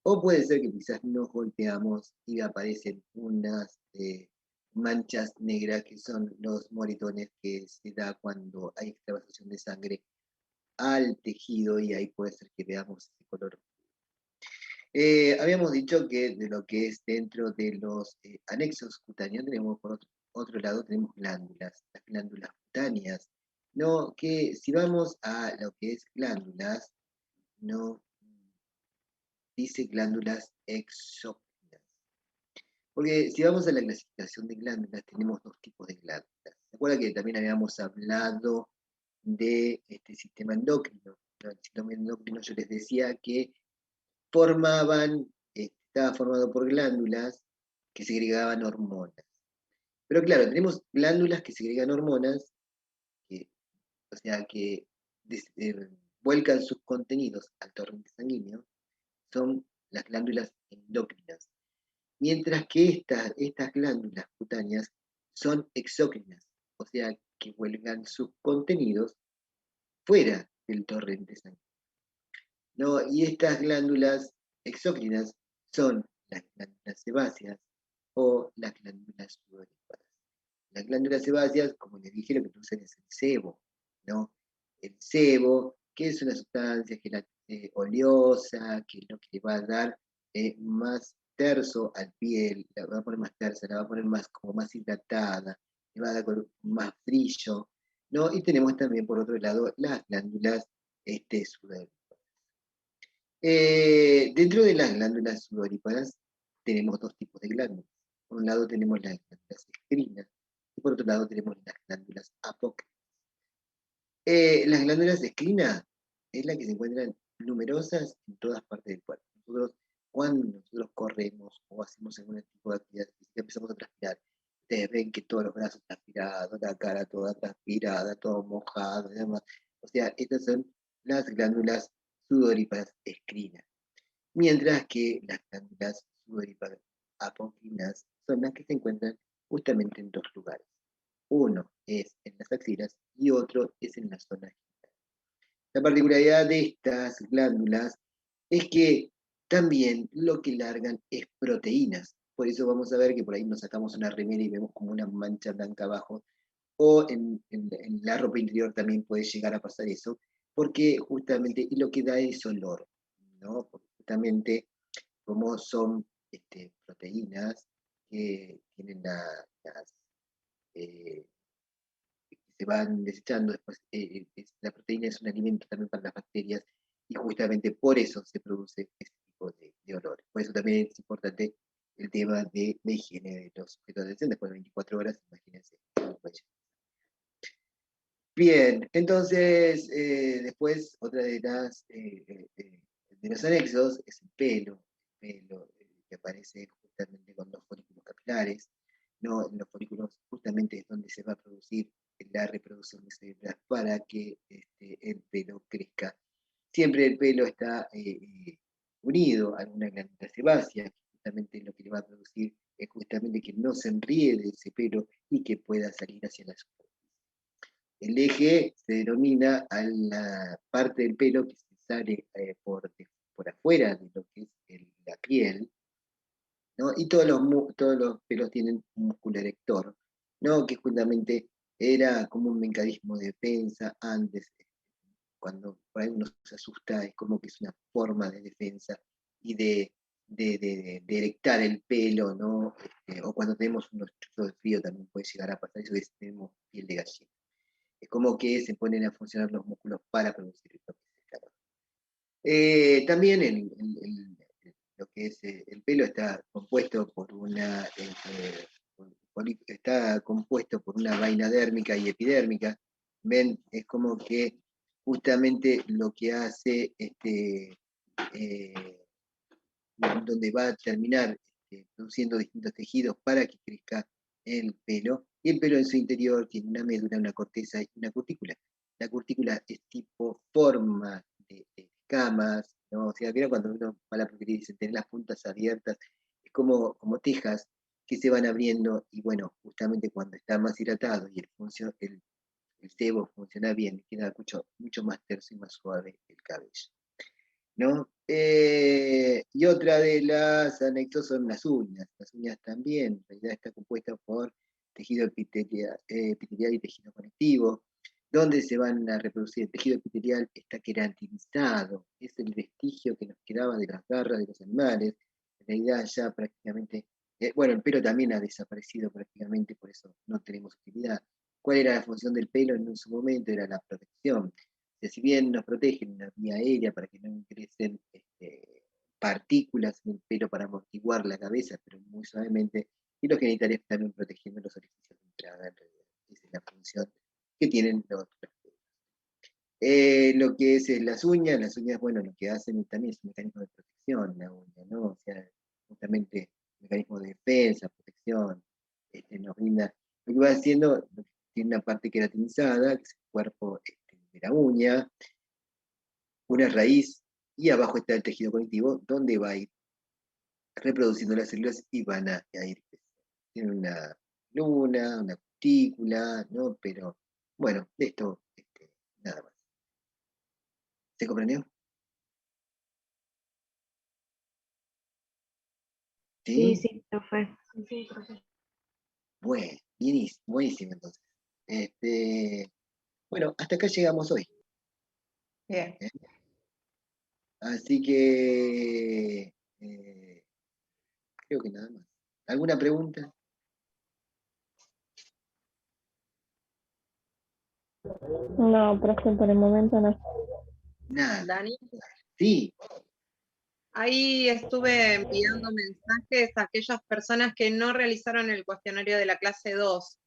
O puede ser que quizás nos golpeamos y aparecen unas manchas negras, que son los moretones que se da cuando hay extravasación de sangre al tejido, y ahí puede ser que veamos ese color. Habíamos dicho que de lo que es dentro de los anexos cutáneos, tenemos por otro lado, tenemos glándulas, las glándulas cutáneas, ¿no? Que si vamos a lo que es glándulas, ¿no? Dice glándulas exócrinas. Porque si vamos a la clasificación de glándulas, tenemos dos tipos de glándulas. ¿Se acuerdan que también habíamos hablado de este sistema endocrino? ¿No? El sistema endocrino, yo les decía que estaba formado por glándulas que segregaban hormonas. Pero claro, tenemos glándulas que segregan hormonas, o sea, que vuelcan sus contenidos al torrente sanguíneo, son las glándulas endócrinas. Mientras que estas glándulas cutáneas son exócrinas, o sea, que vuelcan sus contenidos fuera del torrente sanguíneo, ¿no? Y estas glándulas exócrinas son las glándulas sebáceas o las glándulas sudoríparas. Las glándulas sebáceas, como les dije, lo que producen es el sebo, ¿no? El sebo, que es una sustancia oleosa, que es lo que le va a dar más terso al piel, la va a poner más tersa, la va a poner como más hidratada, le va a dar más brillo, ¿no? Y tenemos también, por otro lado, las glándulas sudoríparas. Dentro de las glándulas sudoríparas tenemos dos tipos de glándulas. Por un lado tenemos las glándulas excrinas y por otro lado tenemos las glándulas apócrinas. Las glándulas excrinas es la que se encuentran numerosas en todas partes del cuerpo. Cuando nosotros corremos o hacemos algún tipo de actividad física, empezamos a transpirar. Ustedes ven que todos los brazos transpirados, la cara toda transpirada, todo mojado y demás. O sea, estas son las glándulas sudoríparas escrinas. Mientras que las glándulas sudoríparas apocrinas son las que se encuentran justamente en dos lugares. Uno es en las axilas y otro es en la zona genital. La particularidad de estas glándulas es que también lo que largan es proteínas. Por eso vamos a ver que por ahí nos sacamos una remera y vemos como una mancha blanca abajo, o en la ropa interior también puede llegar a pasar eso, porque justamente, y lo que da es olor, ¿no? Porque justamente como son proteínas que tienen las, eh, que se van desechando después, la proteína es un alimento también para las bacterias, y justamente por eso se produce ese tipo de olores. Por eso también es importante el tema de la higiene de los objetos de atención. Después de 24 horas, imagínense cómo puede llegar. Bien, entonces, después otra de los anexos es el pelo que aparece justamente con los folículos capilares, ¿no? En los folículos justamente es donde se va a producir la reproducción de células para que el pelo crezca. Siempre el pelo está unido a una glándula sebácea, que justamente lo que le va a producir es justamente que no se enriede ese pelo y que pueda salir hacia la superficie. El eje se denomina a la parte del pelo que se sale por afuera de lo que es la piel, ¿no? Y todos los pelos tienen un músculo erector, ¿no? Que justamente era como un mecanismo de defensa antes, cuando por ahí uno se asusta, es como que es una forma de defensa y de erectar el pelo, ¿no? O cuando tenemos unos chuzos de frío también puede llegar a pasar eso, que tenemos piel de gallina. Es como que se ponen a funcionar los músculos para producir lo que es el calor. También lo que es el pelo está compuesto por está compuesto por una vaina dérmica y epidérmica. Ven, es como que justamente lo que hace eh, donde va a terminar produciendo distintos tejidos para que crezca el pelo, y el pelo en su interior tiene una médula, una corteza y una cutícula. La cutícula es tipo forma de escamas, ¿no? O sea, ¿vieron cuando uno va a la peluquería y dice tener las puntas abiertas? Es como tejas que se van abriendo, y bueno, justamente cuando está más hidratado y el sebo funciona bien, queda mucho más terso y más suave el cabello, ¿no? Y otra de las anexos son las uñas. Las uñas también, en realidad está compuesta por tejido epitelial y tejido conectivo, donde se van a reproducir. El tejido epitelial está queratinizado, es el vestigio que nos quedaba de las garras de los animales. En realidad ya prácticamente, bueno, el pelo también ha desaparecido prácticamente, por eso no tenemos utilidad. ¿Cuál era la función del pelo en su momento? Era la protección. Que si bien nos protegen en la vía aérea para que no ingresen partículas en el pelo para amortiguar la cabeza, pero muy suavemente, y los genitales también protegiendo los orificios de entrada, en realidad. Esa es la función que tienen los pelos. Lo que es las uñas, bueno, lo que hacen también es un mecanismo de protección, la uña, ¿no? O sea, justamente un mecanismo de defensa, protección, nos brinda, lo que va haciendo, tiene una parte queratinizada, que es el cuerpo de la uña, una raíz, y abajo está el tejido conectivo, donde va a ir reproduciendo las células y van a ir creciendo. Tiene una luna, una cutícula, ¿no? Pero bueno, de esto nada más. ¿Se comprendió? Sí, ¿Sí? sí, profe. Sí, profe. Bueno, buenísimo entonces. Bueno, hasta acá llegamos hoy. Bien. ¿Eh? Así que creo que nada más. ¿Alguna pregunta? No, profe, por el momento no. Nada. Dani, Sí, ahí estuve enviando mensajes a aquellas personas que no realizaron el cuestionario de la clase 2,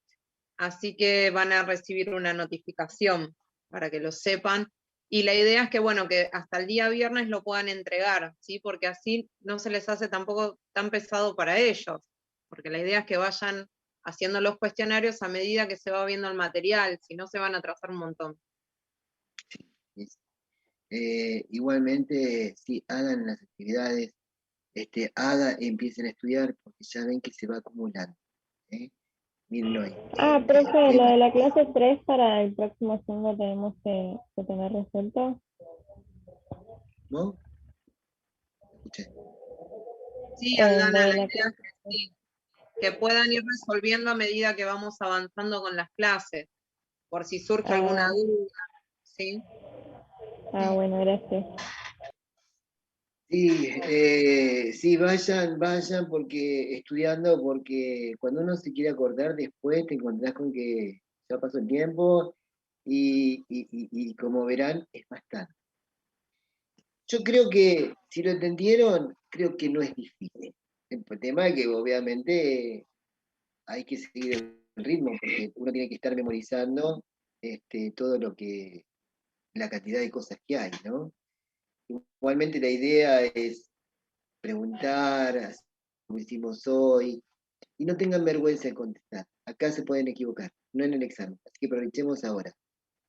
así que van a recibir una notificación para que lo sepan. Y la idea es que, bueno, que hasta el día viernes lo puedan entregar, ¿sí? Porque así no se les hace tampoco tan pesado para ellos, porque la idea es que vayan haciendo los cuestionarios a medida que se va viendo el material, si no se van a atrasar un montón. Igualmente, sí, hagan las actividades, empiecen a estudiar porque ya ven que se va acumulando. ¿Eh? Miren hoy. Profe, lo de la clase 3 para el próximo segundo tenemos que tener resuelto. ¿No? Escuché. Sí, Lo Aldana, de la la idea clase. es que sí, que puedan ir resolviendo a medida que vamos avanzando con las clases, por si surge alguna duda, ¿sí? Bueno, gracias. Sí, vayan porque estudiando, porque cuando uno se quiere acordar después te encontrás con que ya pasó el tiempo y como verán es más tarde. Yo creo que si lo entendieron, creo que no es difícil. El tema es que obviamente hay que seguir el ritmo porque uno tiene que estar memorizando todo la cantidad de cosas que hay, ¿no? Igualmente la idea es preguntar, así como hicimos hoy, y no tengan vergüenza de contestar. Acá se pueden equivocar, no en el examen, así que aprovechemos ahora.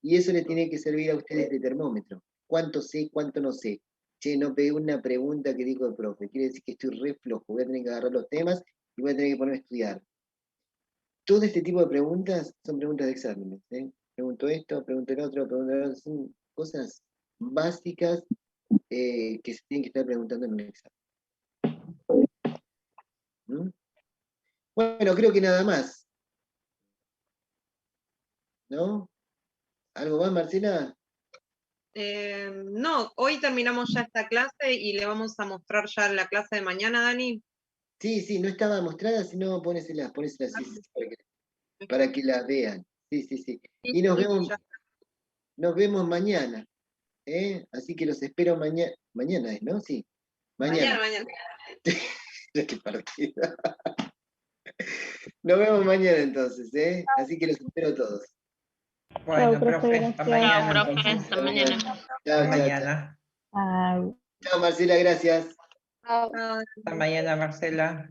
Y eso les tiene que servir a ustedes de termómetro. ¿Cuánto sé, cuánto no sé? Che, no pegué una pregunta que dijo el profe, quiere decir que estoy re flojo, voy a tener que agarrar los temas y voy a tener que ponerme a estudiar. Todo este tipo de preguntas son preguntas de exámenes. Pregunto esto, pregunto el otro, son cosas básicas que se tienen que estar preguntando en un examen. ¿Mm? Bueno, creo que nada más. ¿No? ¿Algo más, Marcela? No, hoy terminamos ya esta clase y le vamos a mostrar ya la clase de mañana, Dani. Sí, no estaba mostrada, sino póneselas sí, para que las vean. Sí. Y nos vemos mañana. Así que los espero mañana. Mañana es, ¿no? Sí. Mañana. Qué partida. Nos vemos mañana entonces, Así que los espero todos. Bueno, profe, profe, gracias. hasta mañana Chao, profe, entonces. hasta mañana. Hasta mañana. Chao, Marcela, gracias. Chao. Hasta mañana, Marcela.